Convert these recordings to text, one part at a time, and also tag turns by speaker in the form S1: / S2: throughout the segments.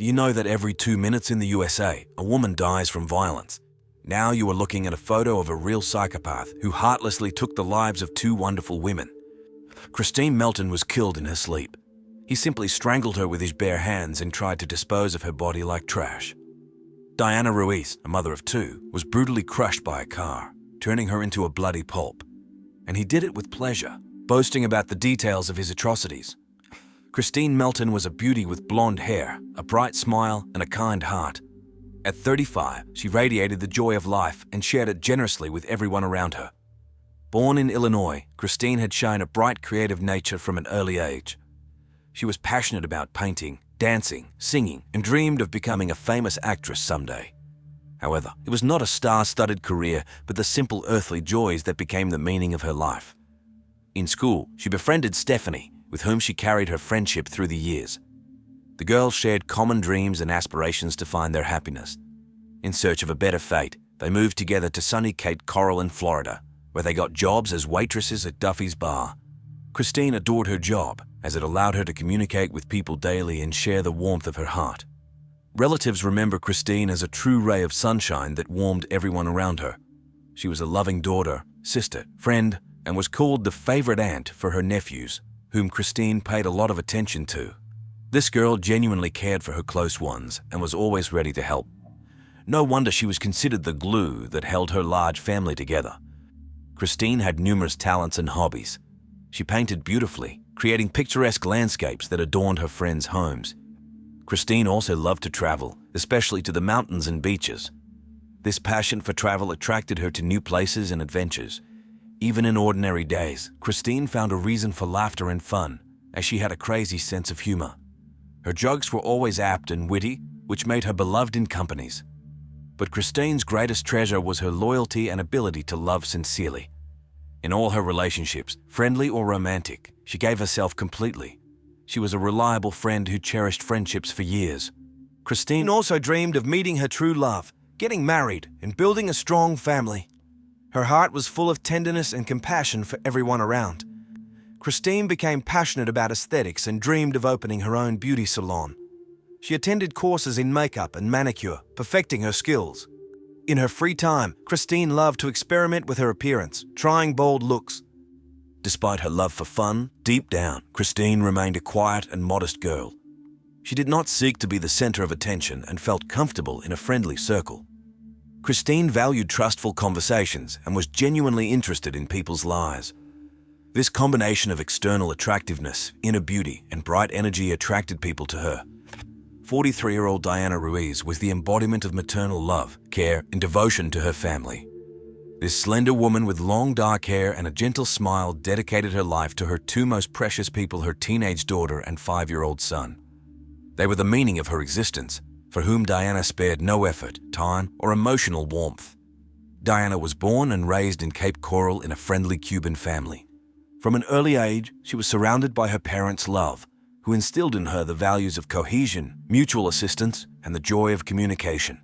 S1: Do you know that every 2 minutes in the USA, a woman dies from violence? Now you are looking at a photo of a real psychopath who heartlessly took the lives of 2 wonderful women. Kristine Melton was killed in her sleep. He simply strangled her with his bare hands and tried to dispose of her body like trash. Diane Ruiz, a mother of 2, was brutally crushed by a car, turning her into a bloody pulp. And he did it with pleasure, boasting about the details of his atrocities. Kristine Melton was a beauty with blonde hair, a bright smile, and a kind heart. At 35, she radiated the joy of life and shared it generously with everyone around her. Born in Illinois, Kristine had shown a bright creative nature from an early age. She was passionate about painting, dancing, singing, and dreamed of becoming a famous actress someday. However, it was not a star-studded career, but the simple earthly joys that became the meaning of her life. In school, she befriended Stephanie, with whom she carried her friendship through the years. The girls shared common dreams and aspirations to find their happiness. In search of a better fate, they moved together to sunny Cape Coral in Florida, where they got jobs as waitresses at Duffy's Bar. Kristine adored her job, as it allowed her to communicate with people daily and share the warmth of her heart. Relatives remember Kristine as a true ray of sunshine that warmed everyone around her. She was a loving daughter, sister, friend, and was called the favorite aunt for her nephews, whom Kristine paid a lot of attention to. This girl genuinely cared for her close ones and was always ready to help. No wonder she was considered the glue that held her large family together. Kristine had numerous talents and hobbies. She painted beautifully, creating picturesque landscapes that adorned her friends' homes. Kristine also loved to travel, especially to the mountains and beaches. This passion for travel attracted her to new places and adventures. Even in ordinary days, Kristine found a reason for laughter and fun, as she had a crazy sense of humor. Her jokes were always apt and witty, which made her beloved in companies. But Kristine's greatest treasure was her loyalty and ability to love sincerely. In all her relationships, friendly or romantic, she gave herself completely. She was a reliable friend who cherished friendships for years. Kristine also dreamed of meeting her true love, getting married, and building a strong family. Her heart was full of tenderness and compassion for everyone around. Kristine became passionate about aesthetics and dreamed of opening her own beauty salon. She attended courses in makeup and manicure, perfecting her skills. In her free time, Kristine loved to experiment with her appearance, trying bold looks. Despite her love for fun, deep down, Kristine remained a quiet and modest girl. She did not seek to be the center of attention and felt comfortable in a friendly circle. Kristine valued trustful conversations and was genuinely interested in people's lives. This combination of external attractiveness, inner beauty, and bright energy attracted people to her. 43-year-old Diane Ruiz was the embodiment of maternal love, care, and devotion to her family. This slender woman with long dark hair and a gentle smile dedicated her life to her 2 most precious people, her teenage daughter and 5-year-old son. They were the meaning of her existence, for whom Diana spared no effort, time, or emotional warmth. Diana was born and raised in Cape Coral in a friendly Cuban family. From an early age, she was surrounded by her parents' love, who instilled in her the values of cohesion, mutual assistance, and the joy of communication.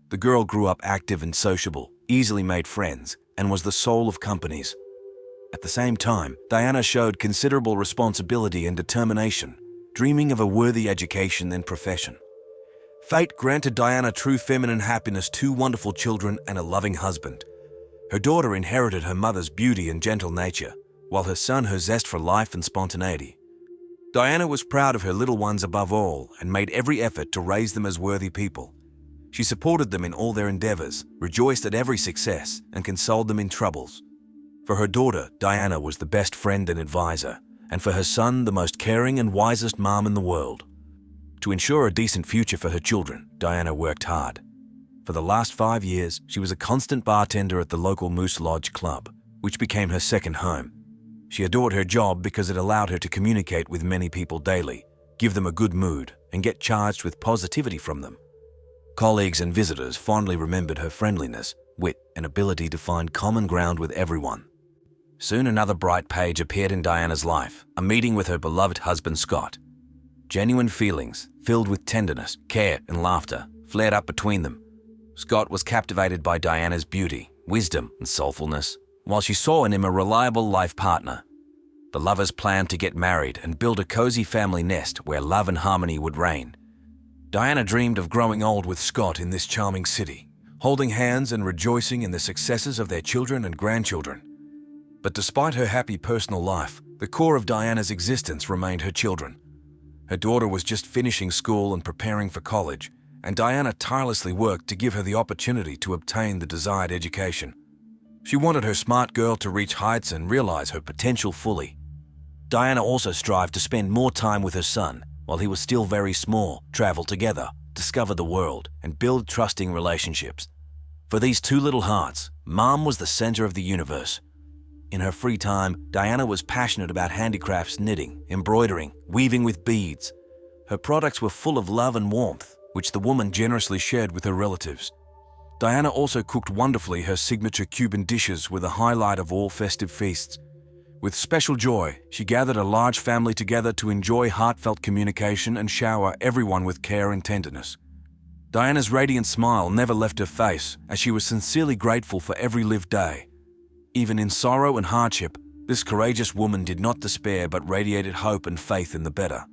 S1: The girl grew up active and sociable, easily made friends, and was the soul of companies. At the same time, Diana showed considerable responsibility and determination, dreaming of a worthy education and profession. Fate granted Diana true feminine happiness, 2 wonderful children, and a loving husband. Her daughter inherited her mother's beauty and gentle nature, while her son her zest for life and spontaneity. Diana was proud of her little ones above all and made every effort to raise them as worthy people. She supported them in all their endeavors, rejoiced at every success, and consoled them in troubles. For her daughter, Diana was the best friend and advisor, and for her son, the most caring and wisest mom in the world. To ensure a decent future for her children, Diana worked hard. For the last 5 years, she was a constant bartender at the local Moose Lodge Club, which became her second home. She adored her job because it allowed her to communicate with many people daily, give them a good mood, and get charged with positivity from them. Colleagues and visitors fondly remembered her friendliness, wit, and ability to find common ground with everyone. Soon another bright page appeared in Diana's life, a meeting with her beloved husband Scott. Genuine feelings, filled with tenderness, care, and laughter, flared up between them. Scott was captivated by Diana's beauty, wisdom, and soulfulness, while she saw in him a reliable life partner. The lovers planned to get married and build a cozy family nest where love and harmony would reign. Diana dreamed of growing old with Scott in this charming city, holding hands and rejoicing in the successes of their children and grandchildren. But despite her happy personal life, the core of Diana's existence remained her children. Her daughter was just finishing school and preparing for college, and Diana tirelessly worked to give her the opportunity to obtain the desired education. She wanted her smart girl to reach heights and realize her potential fully. Diana also strived to spend more time with her son while he was still very small, travel together, discover the world, and build trusting relationships. For these two little hearts, Mom was the center of the universe. In her free time, Diana was passionate about handicrafts, knitting, embroidering, weaving with beads. Her products were full of love and warmth, which the woman generously shared with her relatives. Diana also cooked wonderfully. Her signature Cuban dishes were the highlight of all festive feasts. With special joy, she gathered a large family together to enjoy heartfelt communication and shower everyone with care and tenderness. Diana's radiant smile never left her face, as she was sincerely grateful for every lived day. Even in sorrow and hardship, this courageous woman did not despair but radiated hope and faith in the better.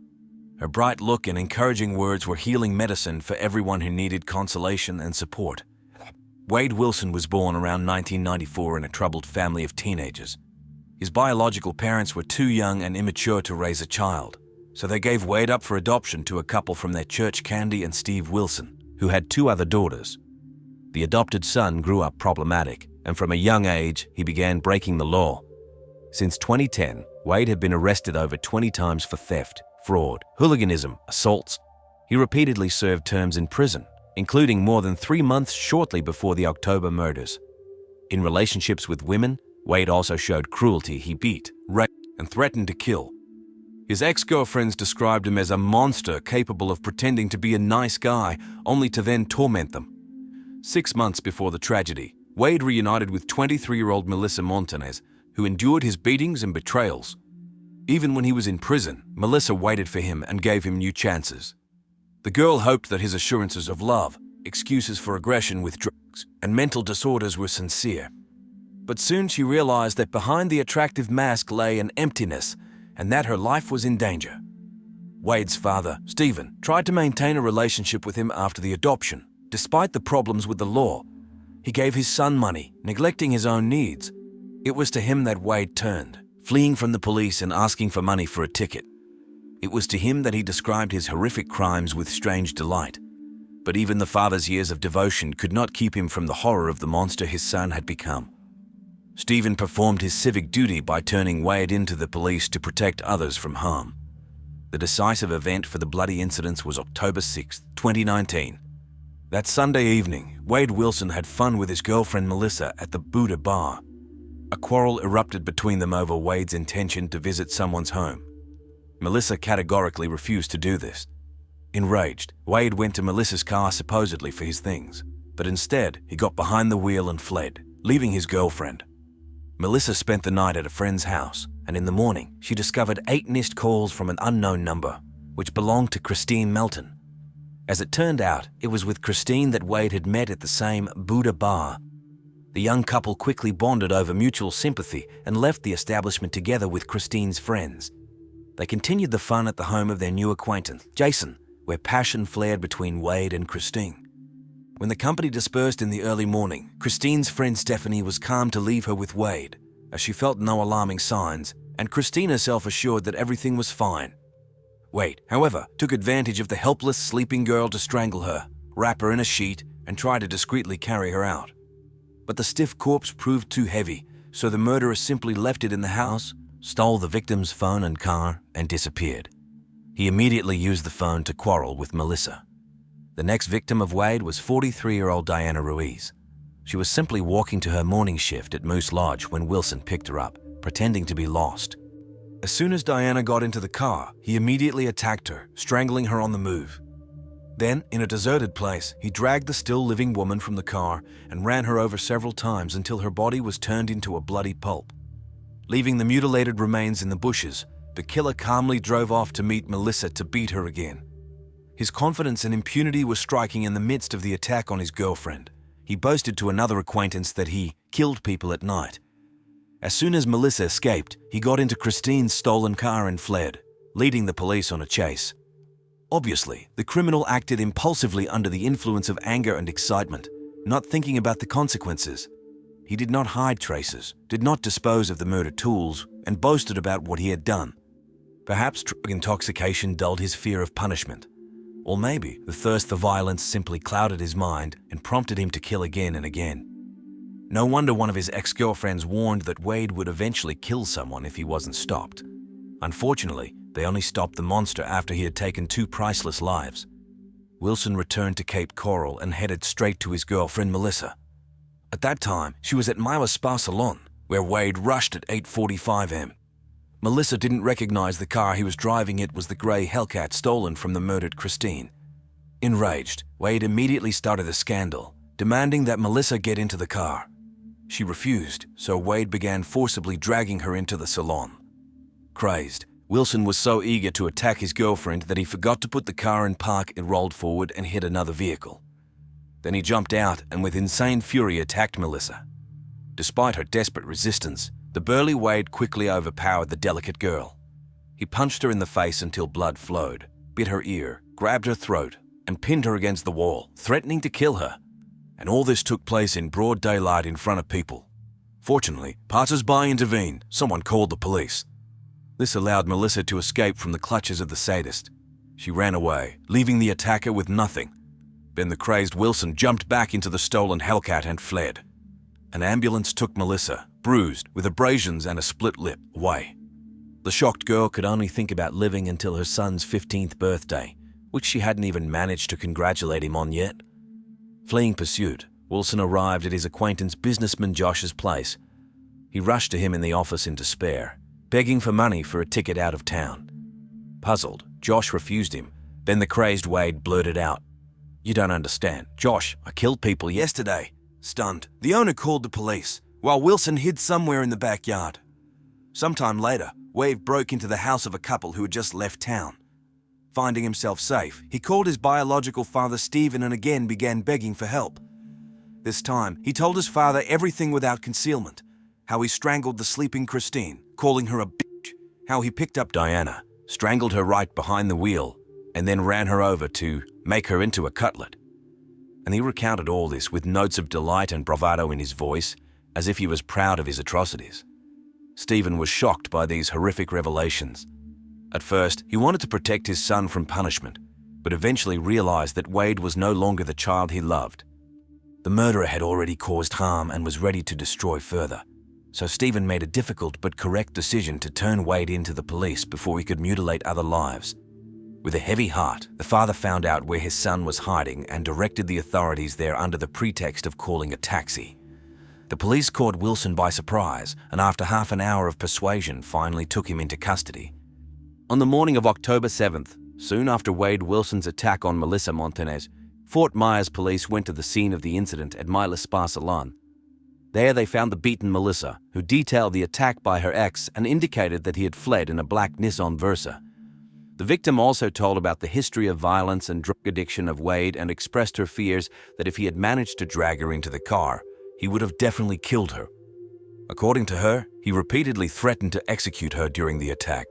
S1: Her bright look and encouraging words were healing medicine for everyone who needed consolation and support. Wade Wilson was born around 1994 in a troubled family of teenagers. His biological parents were too young and immature to raise a child, so they gave Wade up for adoption to a couple from their church, Candy and Steve Wilson, who had two other daughters. The adopted son grew up problematic, and from a young age, he began breaking the law. Since 2010, Wade had been arrested over 20 times for theft, fraud, hooliganism, assaults. He repeatedly served terms in prison, including more than 3 months shortly before the October murders. In relationships with women, Wade also showed cruelty. He beat, raped, and threatened to kill. His ex-girlfriends described him as a monster capable of pretending to be a nice guy, only to then torment them. 6 months before the tragedy, Wade reunited with 23-year-old Melissa Montanez, who endured his beatings and betrayals. Even when he was in prison, Melissa waited for him and gave him new chances. The girl hoped that his assurances of love, excuses for aggression with drugs, and mental disorders were sincere. But soon she realized that behind the attractive mask lay an emptiness, and that her life was in danger. Wade's father, Stephen, tried to maintain a relationship with him after the adoption, despite the problems with the law. He gave his son money, neglecting his own needs. It was to him that Wade turned, fleeing from the police and asking for money for a ticket. It was to him that he described his horrific crimes with strange delight. But even the father's years of devotion could not keep him from the horror of the monster his son had become. Stephen performed his civic duty by turning Wade into the police to protect others from harm. The decisive event for the bloody incidents was October 6, 2019. That Sunday evening, Wade Wilson had fun with his girlfriend Melissa at the Buddha bar. A quarrel erupted between them over Wade's intention to visit someone's home. Melissa categorically refused to do this. Enraged, Wade went to Melissa's car supposedly for his things, but instead he got behind the wheel and fled, leaving his girlfriend. Melissa spent the night at a friend's house, and in the morning she discovered 8 missed calls from an unknown number, which belonged to Kristine Melton. As it turned out, it was with Kristine that Wade had met at the same Buddha bar. The young couple quickly bonded over mutual sympathy and left the establishment together with Kristine's friends. They continued the fun at the home of their new acquaintance, Jason, where passion flared between Wade and Kristine. When the company dispersed in the early morning, Kristine's friend Stephanie was calm to leave her with Wade, as she felt no alarming signs, and Kristine herself assured that everything was fine. Wade, however, took advantage of the helpless sleeping girl to strangle her, wrap her in a sheet, and try to discreetly carry her out. But the stiff corpse proved too heavy, so the murderer simply left it in the house, stole the victim's phone and car, and disappeared. He immediately used the phone to quarrel with Melissa. The next victim of Wade was 43-year-old Diane Ruiz. She was simply walking to her morning shift at Moose Lodge when Wilson picked her up, pretending to be lost. As soon as Diana got into the car, he immediately attacked her, strangling her on the move. Then, in a deserted place, he dragged the still-living woman from the car and ran her over several times until her body was turned into a bloody pulp. Leaving the mutilated remains in the bushes, the killer calmly drove off to meet Melissa to beat her again. His confidence and impunity were striking in the midst of the attack on his girlfriend. He boasted to another acquaintance that he killed people at night. As soon as Melissa escaped, he got into Kristine's stolen car and fled, leading the police on a chase. Obviously, the criminal acted impulsively under the influence of anger and excitement, not thinking about the consequences. He did not hide traces, did not dispose of the murder tools, and boasted about what he had done. Perhaps drug intoxication dulled his fear of punishment. Or maybe the thirst for violence simply clouded his mind and prompted him to kill again and again. No wonder one of his ex-girlfriends warned that Wade would eventually kill someone if he wasn't stopped. Unfortunately, they only stopped the monster after he had taken 2 priceless lives. Wilson returned to Cape Coral and headed straight to his girlfriend Melissa. At that time, she was at Mila's Spa Salon, where Wade rushed at 8:45 am. Melissa didn't recognize the car he was driving. It was the grey Hellcat stolen from the murdered Kristine. Enraged, Wade immediately started a scandal, demanding that Melissa get into the car. She refused, so Wade began forcibly dragging her into the salon. Crazed, Wilson was so eager to attack his girlfriend that he forgot to put the car in park and rolled forward and hit another vehicle. Then he jumped out and with insane fury attacked Melissa. Despite her desperate resistance, the burly Wade quickly overpowered the delicate girl. He punched her in the face until blood flowed, bit her ear, grabbed her throat, and pinned her against the wall, threatening to kill her. And all this took place in broad daylight in front of people. Fortunately, passers-by intervened. Someone called the police. This allowed Melissa to escape from the clutches of the sadist. She ran away, leaving the attacker with nothing. Then the crazed Wilson jumped back into the stolen Hellcat and fled. An ambulance took Melissa, bruised, with abrasions and a split lip, away. The shocked girl could only think about living until her son's 15th birthday, which she hadn't even managed to congratulate him on yet. Fleeing pursuit, Wilson arrived at his acquaintance businessman Josh's place. He rushed to him in the office in despair, begging for money for a ticket out of town. Puzzled, Josh refused him. Then the crazed Wade blurted out, "You don't understand. Josh, I killed people yesterday." Stunned, the owner called the police, while Wilson hid somewhere in the backyard. Sometime later, Wade broke into the house of a couple who had just left town. Finding himself safe, he called his biological father Stephen and again began begging for help. This time, he told his father everything without concealment. How he strangled the sleeping Kristine, calling her a bitch. How he picked up Diana, strangled her right behind the wheel, and then ran her over to make her into a cutlet. And he recounted all this with notes of delight and bravado in his voice, as if he was proud of his atrocities. Stephen was shocked by these horrific revelations. At first, he wanted to protect his son from punishment, but eventually realized that Wade was no longer the child he loved. The murderer had already caused harm and was ready to destroy further, so Stephen made a difficult but correct decision to turn Wade into the police before he could mutilate other lives. With a heavy heart, the father found out where his son was hiding and directed the authorities there under the pretext of calling a taxi. The police caught Wilson by surprise, and after half an hour of persuasion, finally took him into custody. On the morning of October 7th, soon after Wade Wilson's attack on Melissa Montanez, Fort Myers police went to the scene of the incident at Mila's Spa Salon. There they found the beaten Melissa, who detailed the attack by her ex and indicated that he had fled in a black Nissan Versa. The victim also told about the history of violence and drug addiction of Wade and expressed her fears that if he had managed to drag her into the car, he would have definitely killed her. According to her, he repeatedly threatened to execute her during the attack.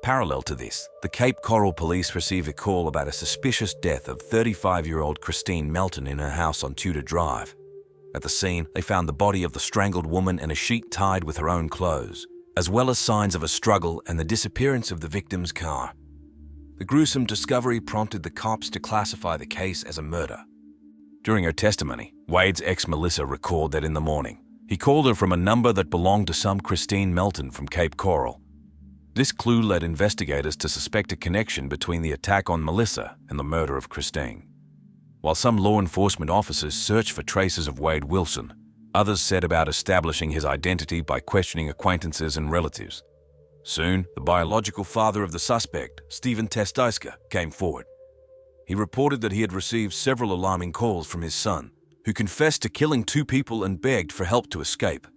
S1: Parallel to this, the Cape Coral police received a call about a suspicious death of 35-year-old Kristine Melton in her house on Tudor Drive. At the scene, they found the body of the strangled woman in a sheet tied with her own clothes, as well as signs of a struggle and the disappearance of the victim's car. The gruesome discovery prompted the cops to classify the case as a murder. During her testimony, Wade's ex Melissa recalled that in the morning, he called her from a number that belonged to some Kristine Melton from Cape Coral. This clue led investigators to suspect a connection between the attack on Melissa and the murder of Kristine. While some law enforcement officers searched for traces of Wade Wilson, others set about establishing his identity by questioning acquaintances and relatives. Soon, the biological father of the suspect, Stephen Testeiska, came forward. He reported that he had received several alarming calls from his son, who confessed to killing 2 people and begged for help to escape.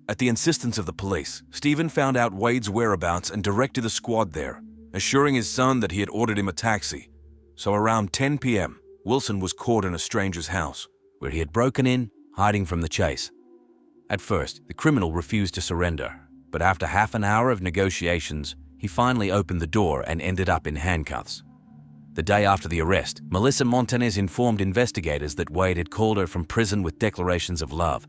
S1: At the insistence of the police, Stephen found out Wade's whereabouts and directed a squad there, assuring his son that he had ordered him a taxi. So around 10 p.m., Wilson was caught in a stranger's house, where he had broken in, hiding from the chase. At first, the criminal refused to surrender, but after half an hour of negotiations, he finally opened the door and ended up in handcuffs. The day after the arrest, Melissa Montanez informed investigators that Wade had called her from prison with declarations of love,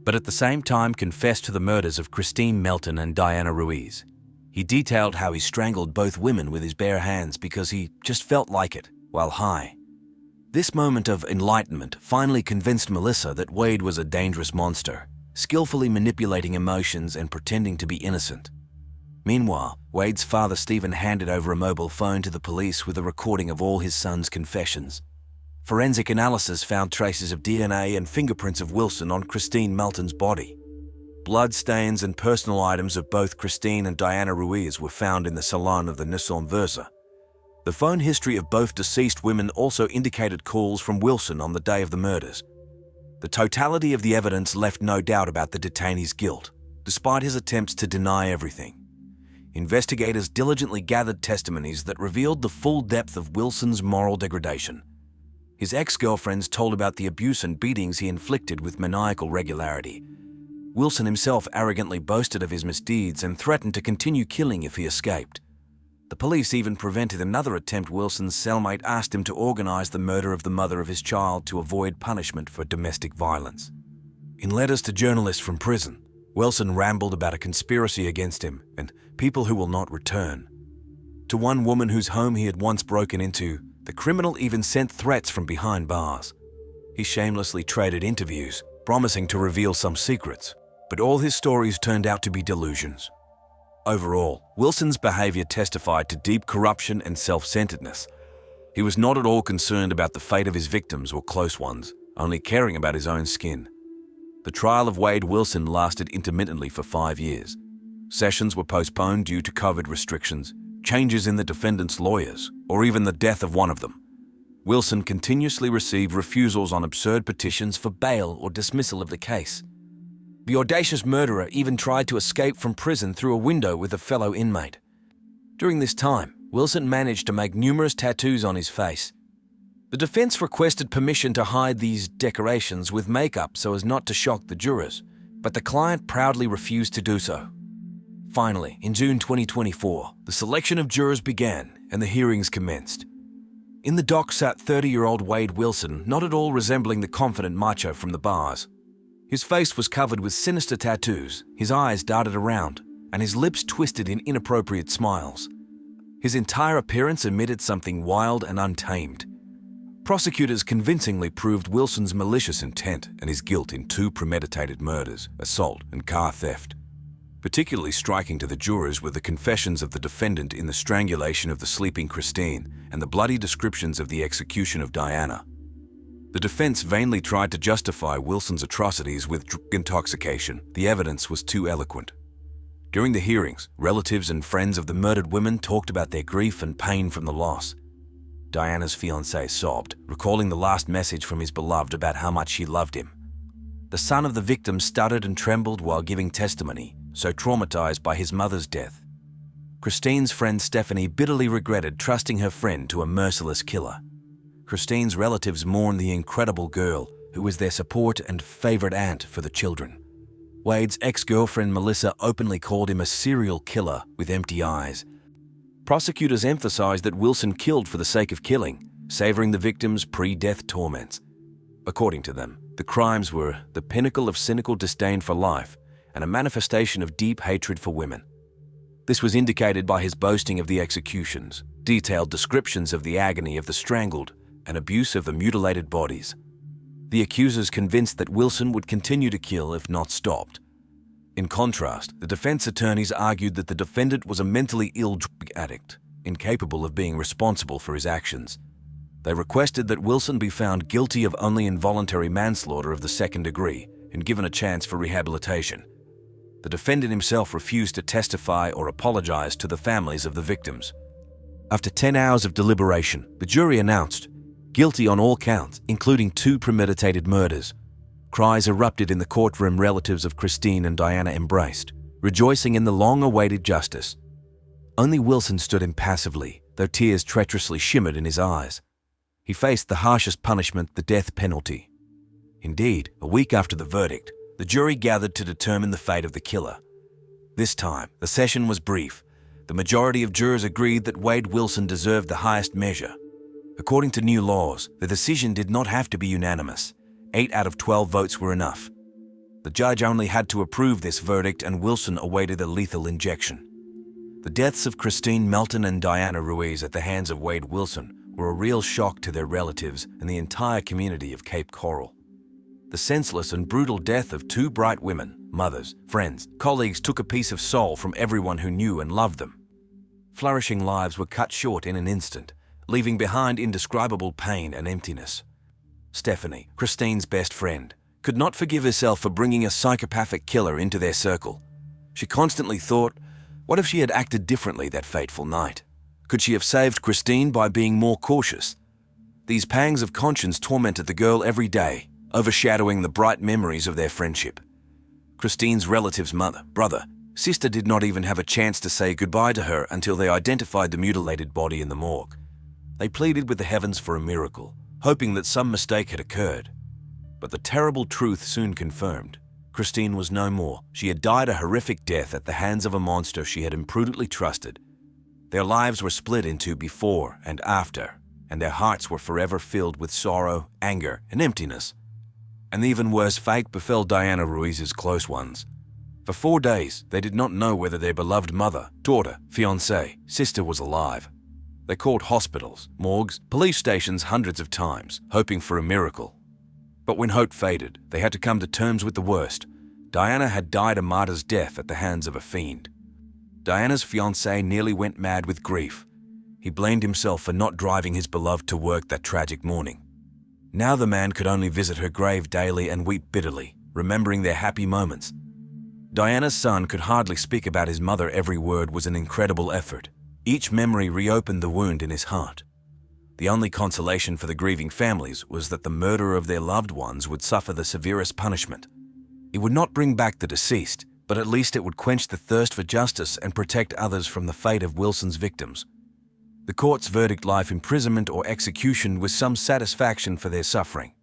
S1: but at the same time confessed to the murders of Kristine Melton and Diane Ruiz. He detailed how he strangled both women with his bare hands because he just felt like it while high. This moment of enlightenment finally convinced Melissa that Wade was a dangerous monster, skillfully manipulating emotions and pretending to be innocent. Meanwhile, Wade's father Stephen handed over a mobile phone to the police with a recording of all his son's confessions. Forensic analysis found traces of DNA and fingerprints of Wilson on Kristine Melton's body. Blood stains and personal items of both Kristine and Diane Ruiz were found in the salon of the Nissan Versa. The phone history of both deceased women also indicated calls from Wilson on the day of the murders. The totality of the evidence left no doubt about the detainee's guilt, despite his attempts to deny everything. Investigators diligently gathered testimonies that revealed the full depth of Wilson's moral degradation. His ex-girlfriends told about the abuse and beatings he inflicted with maniacal regularity. Wilson himself arrogantly boasted of his misdeeds and threatened to continue killing if he escaped. The police even prevented another attempt Wilson's cellmate asked him to organize the murder of the mother of his child to avoid punishment for domestic violence. In letters to journalists from prison, Wilson rambled about a conspiracy against him and people who will not return. To one woman whose home he had once broken into, the criminal even sent threats from behind bars. He shamelessly traded interviews, promising to reveal some secrets, but all his stories turned out to be delusions. Overall, Wilson's behavior testified to deep corruption and self-centeredness. He was not at all concerned about the fate of his victims or close ones, only caring about his own skin. The trial of Wade Wilson lasted intermittently for 5 years. Sessions were postponed due to COVID restrictions, changes in the defendant's lawyers, or even the death of one of them. Wilson continuously received refusals on absurd petitions for bail or dismissal of the case. The audacious murderer even tried to escape from prison through a window with a fellow inmate. During this time, Wilson managed to make numerous tattoos on his face. The defense requested permission to hide these decorations with makeup so as not to shock the jurors, but the client proudly refused to do so. Finally, in June 2024, the selection of jurors began and the hearings commenced. In the dock sat 30-year-old Wade Wilson, not at all resembling the confident macho from the bars. His face was covered with sinister tattoos, his eyes darted around, and his lips twisted in inappropriate smiles. His entire appearance emitted something wild and untamed. Prosecutors convincingly proved Wilson's malicious intent and his guilt in 2 premeditated murders, assault, and car theft. Particularly striking to the jurors were the confessions of the defendant in the strangulation of the sleeping Kristine and the bloody descriptions of the execution of Diana. The defense vainly tried to justify Wilson's atrocities with drug intoxication. The evidence was too eloquent. During the hearings, relatives and friends of the murdered women talked about their grief and pain from the loss. Diana's fiancé sobbed, recalling the last message from his beloved about how much she loved him. The son of the victim stuttered and trembled while giving testimony, so traumatized by his mother's death. Kristine's friend Stephanie bitterly regretted trusting her friend to a merciless killer. Kristine's relatives mourned the incredible girl who was their support and favorite aunt for the children. Wade's ex-girlfriend Melissa openly called him a serial killer with empty eyes. Prosecutors emphasized that Wilson killed for the sake of killing, savoring the victim's pre-death torments. According to them, the crimes were the pinnacle of cynical disdain for life and a manifestation of deep hatred for women. This was indicated by his boasting of the executions, detailed descriptions of the agony of the strangled, and abuse of the mutilated bodies. The accusers convinced that Wilson would continue to kill if not stopped. In contrast, the defense attorneys argued that the defendant was a mentally ill drug addict, incapable of being responsible for his actions. They requested that Wilson be found guilty of only involuntary manslaughter of the second degree and given a chance for rehabilitation. The defendant himself refused to testify or apologize to the families of the victims. After 10 hours of deliberation, the jury announced, guilty on all counts, including 2 premeditated murders. Cries erupted in the courtroom. Relatives of Kristine and Diana embraced, rejoicing in the long-awaited justice. Only Wilson stood impassively, though tears treacherously shimmered in his eyes. He faced the harshest punishment, the death penalty. Indeed, a week after the verdict, the jury gathered to determine the fate of the killer. This time, the session was brief. The majority of jurors agreed that Wade Wilson deserved the highest measure, According to new laws, the decision did not have to be unanimous. 8 out of 12 votes were enough. The judge only had to approve this verdict, and Wilson awaited a lethal injection. The deaths of Kristine Melton and Diane Ruiz at the hands of Wade Wilson were a real shock to their relatives and the entire community of Cape Coral. The senseless and brutal death of 2 bright women, mothers, friends, colleagues, took a piece of soul from everyone who knew and loved them. Flourishing lives were cut short in an instant, leaving behind indescribable pain and emptiness. Stephanie, Kristine's best friend, could not forgive herself for bringing a psychopathic killer into their circle. She constantly thought, what if she had acted differently that fateful night? Could she have saved Kristine by being more cautious? These pangs of conscience tormented the girl every day, overshadowing the bright memories of their friendship. Kristine's relatives' mother, brother, sister did not even have a chance to say goodbye to her until they identified the mutilated body in the morgue. They pleaded with the heavens for a miracle, hoping that some mistake had occurred. But the terrible truth soon confirmed. Kristine was no more. She had died a horrific death at the hands of a monster she had imprudently trusted. Their lives were split into before and after, and their hearts were forever filled with sorrow, anger, and emptiness. An even worse fate befell Diane Ruiz's close ones. For 4 days, they did not know whether their beloved mother, daughter, fiancée, sister was alive. They called hospitals, morgues, police stations hundreds of times, hoping for a miracle. But when hope faded, they had to come to terms with the worst. Diana had died a martyr's death at the hands of a fiend. Diana's fiancé nearly went mad with grief. He blamed himself for not driving his beloved to work that tragic morning. Now the man could only visit her grave daily and weep bitterly, remembering their happy moments. Diana's son could hardly speak about his mother. Every word was an incredible effort. Each memory reopened the wound in his heart. The only consolation for the grieving families was that the murderer of their loved ones would suffer the severest punishment. It would not bring back the deceased, but at least it would quench the thirst for justice and protect others from the fate of Wilson's victims. The court's verdict, life imprisonment or execution, was some satisfaction for their suffering.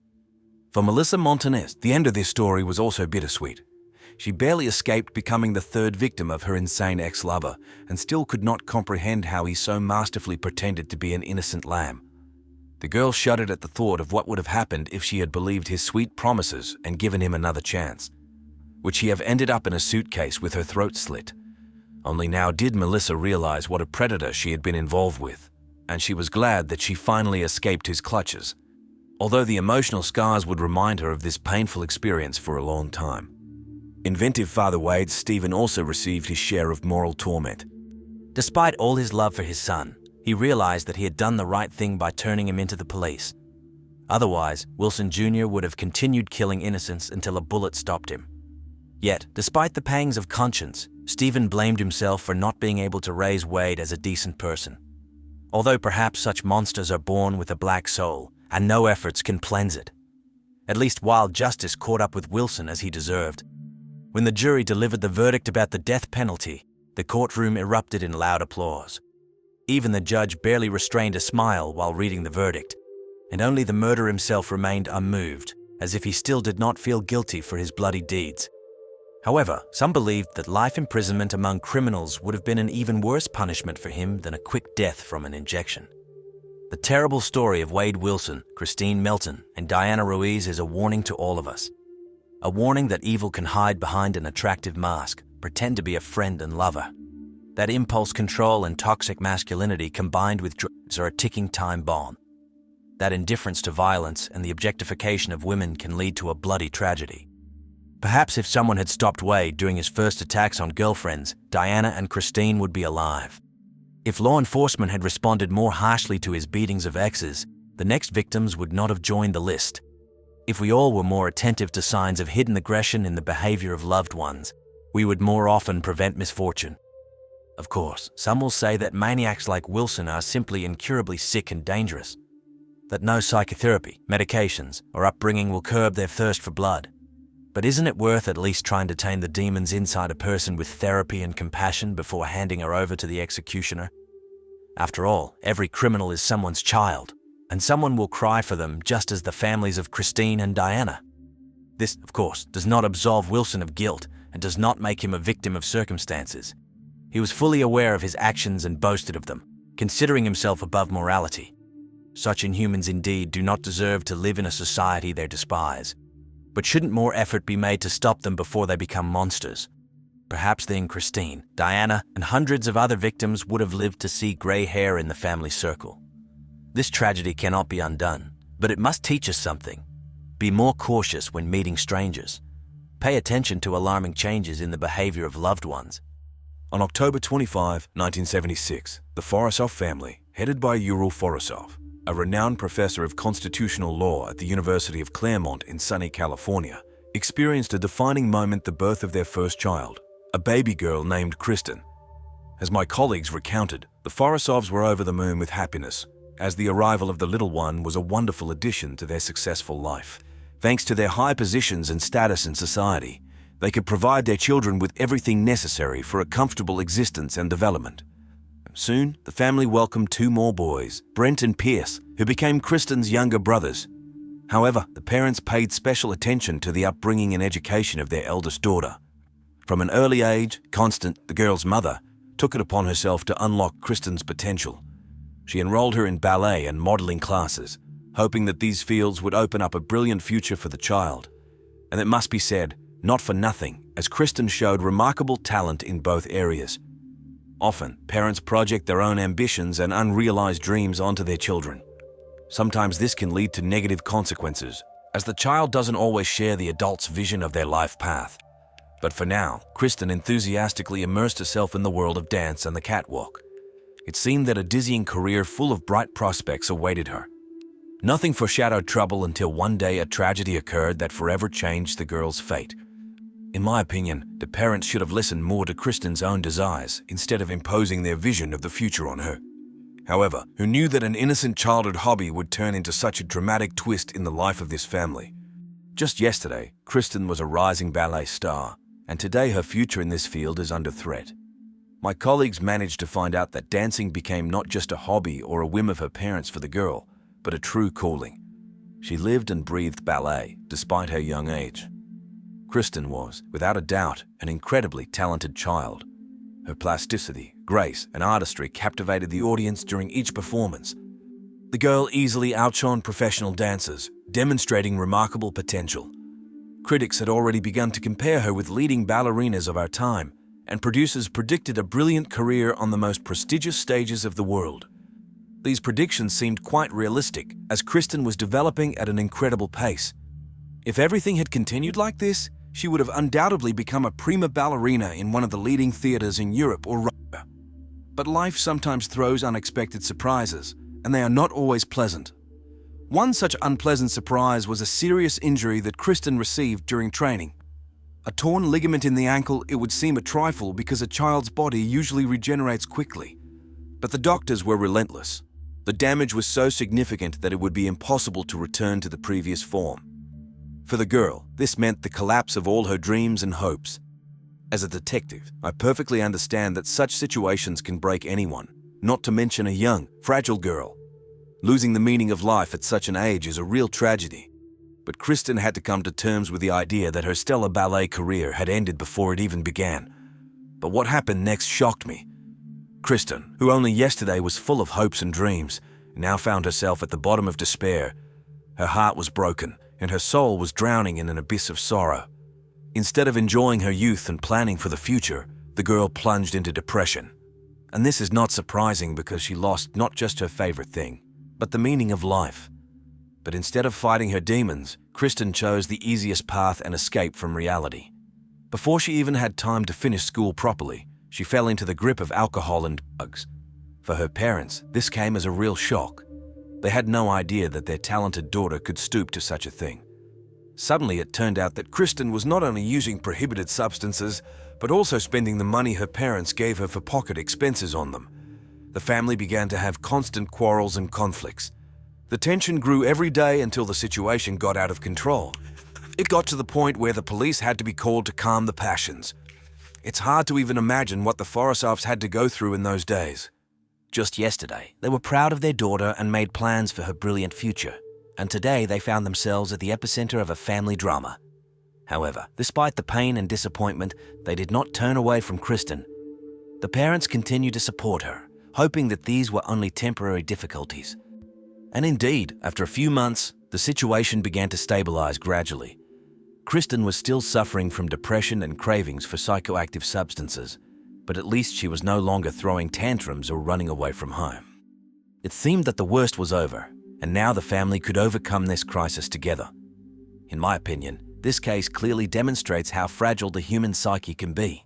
S1: For Melissa Montanez, the end of this story was also bittersweet. She barely escaped becoming the 3rd victim of her insane ex-lover, and still could not comprehend how he so masterfully pretended to be an innocent lamb. The girl shuddered at the thought of what would have happened if she had believed his sweet promises and given him another chance. Would she have ended up in a suitcase with her throat slit? Only now did Melissa realize what a predator she had been involved with, and she was glad that she finally escaped his clutches, although the emotional scars would remind her of this painful experience for a long time. Inventive Father Wade, Stephen also received his share of moral torment.
S2: Despite all his love for his son, he realized that he had done the right thing by turning him into the police. Otherwise, Wilson Jr. would have continued killing innocents until a bullet stopped him. Yet, despite the pangs of conscience, Stephen blamed himself for not being able to raise Wade as a decent person. Although perhaps such monsters are born with a black soul, and no efforts can cleanse it. At least while justice caught up with Wilson as he deserved. When the jury delivered the verdict about the death penalty, the courtroom erupted in loud applause. Even the judge barely restrained a smile while reading the verdict, and only the murderer himself remained unmoved, as if he still did not feel guilty for his bloody deeds. However, some believed that life imprisonment among criminals would have been an even worse punishment for him than a quick death from an injection. The terrible story of Wade Wilson, Kristine Melton, and Diane Ruiz is a warning to all of us. A warning that evil can hide behind an attractive mask, pretend to be a friend and lover. That impulse control and toxic masculinity combined with drugs are a ticking time bomb. That indifference to violence and the objectification of women can lead to a bloody tragedy. Perhaps if someone had stopped Wade during his first attacks on girlfriends, Diana and Kristine would be alive. If law enforcement had responded more harshly to his beatings of exes, the next victims would not have joined the list. If we all were more attentive to signs of hidden aggression in the behavior of loved ones, we would more often prevent misfortune. Of course, some will say that maniacs like Wilson are simply incurably sick and dangerous, that no psychotherapy, medications, or upbringing will curb their thirst for blood. But isn't it worth at least trying to tame the demons inside a person with therapy and compassion before handing her over to the executioner? After all, every criminal is someone's child, and someone will cry for them just as the families of Kristine and Diana. This, of course, does not absolve Wilson of guilt and does not make him a victim of circumstances. He was fully aware of his actions and boasted of them, considering himself above morality. Such inhumans indeed do not deserve to live in a society they despise. But shouldn't more effort be made to stop them before they become monsters? Perhaps then Kristine, Diana, and hundreds of other victims would have lived to see grey hair in the family circle. This tragedy cannot be undone, but it must teach us something. Be more cautious when meeting strangers. Pay attention to alarming changes in the behavior of loved ones.
S1: On October 25, 1976, the Forosov family, headed by Ural Forosov, a renowned professor of constitutional law at the University of Claremont in sunny California, experienced a defining moment: the birth of their first child, a baby girl named Kristine. As my colleagues recounted, the Forosovs were over the moon with happiness, as the arrival of the little one was a wonderful addition to their successful life. Thanks to their high positions and status in society, they could provide their children with everything necessary for a comfortable existence and development. Soon, the family welcomed two more boys, Brent and Pierce, who became Kristine's younger brothers. However, the parents paid special attention to the upbringing and education of their eldest daughter. From an early age, Constance, the girl's mother, took it upon herself to unlock Kristine's potential. She enrolled her in ballet and modeling classes, hoping that these fields would open up a brilliant future for the child. And it must be said, not for nothing, as Kristine showed remarkable talent in both areas. Often, parents project their own ambitions and unrealized dreams onto their children. Sometimes this can lead to negative consequences, as the child doesn't always share the adult's vision of their life path. But for now, Kristine enthusiastically immersed herself in the world of dance and the catwalk. It seemed that a dizzying career full of bright prospects awaited her. Nothing foreshadowed trouble until one day a tragedy occurred that forever changed the girl's fate. In my opinion, the parents should have listened more to Kristine's own desires instead of imposing their vision of the future on her. However, who knew that an innocent childhood hobby would turn into such a dramatic twist in the life of this family? Just yesterday, Kristine was a rising ballet star, and today her future in this field is under threat. My colleagues managed to find out that dancing became not just a hobby or a whim of her parents for the girl, but a true calling. She lived and breathed ballet, despite her young age. Kristine was, without a doubt, an incredibly talented child. Her plasticity, grace, and artistry captivated the audience during each performance. The girl easily outshone professional dancers, demonstrating remarkable potential. Critics had already begun to compare her with leading ballerinas of our time, and producers predicted a brilliant career on the most prestigious stages of the world. These predictions seemed quite realistic, as Kristine was developing at an incredible pace. If everything had continued like this, she would have undoubtedly become a prima ballerina in one of the leading theaters in Europe or Russia. But life sometimes throws unexpected surprises, and they are not always pleasant. One such unpleasant surprise was a serious injury that Kristine received during training. A torn ligament in the ankle. It would seem a trifle because a child's body usually regenerates quickly. But the doctors were relentless. The damage was so significant that it would be impossible to return to the previous form. For the girl, this meant the collapse of all her dreams and hopes. As a detective, I perfectly understand that such situations can break anyone, not to mention a young, fragile girl. Losing the meaning of life at such an age is a real tragedy. But Kristine had to come to terms with the idea that her stellar ballet career had ended before it even began. But what happened next shocked me. Kristine, who only yesterday was full of hopes and dreams, now found herself at the bottom of despair. Her heart was broken, and her soul was drowning in an abyss of sorrow. Instead of enjoying her youth and planning for the future, the girl plunged into depression. And this is not surprising because she lost not just her favorite thing, but the meaning of life. But instead of fighting her demons, Kristine chose the easiest path and escape from reality. Before she even had time to finish school properly, she fell into the grip of alcohol and drugs. For her parents, this came as a real shock. They had no idea that their talented daughter could stoop to such a thing. Suddenly, it turned out that Kristine was not only using prohibited substances, but also spending the money her parents gave her for pocket expenses on them. The family began to have constant quarrels and conflicts. The tension grew every day until the situation got out of control. It got to the point where the police had to be called to calm the passions. It's hard to even imagine what the Forosovs had to go through in those days.
S2: Just yesterday, they were proud of their daughter and made plans for her brilliant future. And today they found themselves at the epicenter of a family drama. However, despite the pain and disappointment, they did not turn away from Kristine. The parents continued to support her, hoping that these were only temporary difficulties.
S1: And indeed, after a few months, the situation began to stabilize gradually. Kristine was still suffering from depression and cravings for psychoactive substances, but at least she was no longer throwing tantrums or running away from home. It seemed that the worst was over, and now the family could overcome this crisis together. In my opinion, this case clearly demonstrates how fragile the human psyche can be.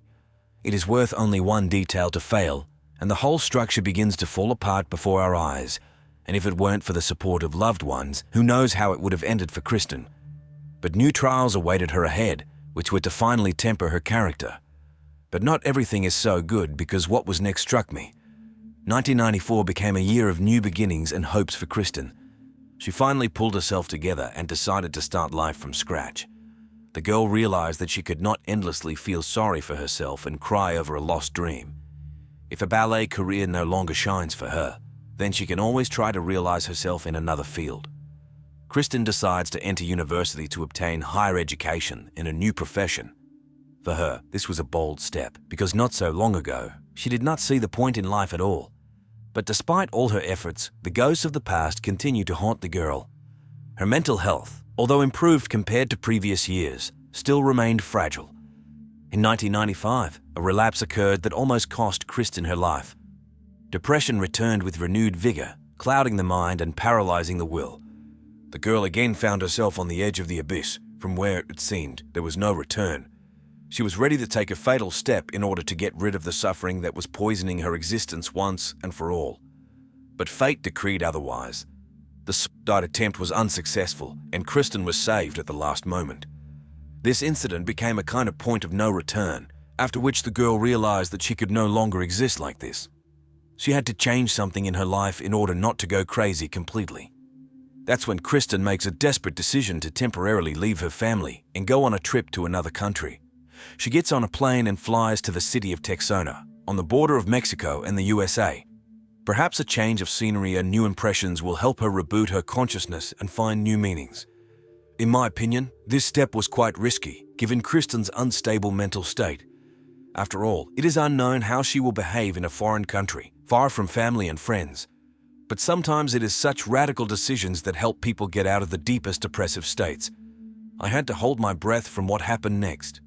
S1: It is worth only one detail to fail, and the whole structure begins to fall apart before our eyes. And if it weren't for the support of loved ones, who knows how it would have ended for Kristine. But new trials awaited her ahead, which were to finally temper her character. But not everything is so good, because what was next struck me. 1994 became a year of new beginnings and hopes for Kristine. She finally pulled herself together and decided to start life from scratch. The girl realized that she could not endlessly feel sorry for herself and cry over a lost dream. If a ballet career no longer shines for her, then she can always try to realize herself in another field. Kristine decides to enter university to obtain higher education in a new profession. For her, this was a bold step, because not so long ago, she did not see the point in life at all. But despite all her efforts, the ghosts of the past continue to haunt the girl. Her mental health, although improved compared to previous years, still remained fragile. In 1995, a relapse occurred that almost cost Kristine her life. Depression returned with renewed vigor, clouding the mind and paralyzing the will. The girl again found herself on the edge of the abyss, from where, it seemed, there was no return. She was ready to take a fatal step in order to get rid of the suffering that was poisoning her existence once and for all. But fate decreed otherwise. The suicide attempt was unsuccessful, and Kristine was saved at the last moment. This incident became a kind of point of no return, after which the girl realized that she could no longer exist like this. She had to change something in her life in order not to go crazy completely. That's when Kristine makes a desperate decision to temporarily leave her family and go on a trip to another country. She gets on a plane and flies to the city of Texona, on the border of Mexico and the USA. Perhaps a change of scenery and new impressions will help her reboot her consciousness and find new meanings. In my opinion, this step was quite risky, given Kristine's unstable mental state. After all, it is unknown how she will behave in a foreign country, far from family and friends. But sometimes it is such radical decisions that help people get out of the deepest depressive states. I had to hold my breath from what happened next.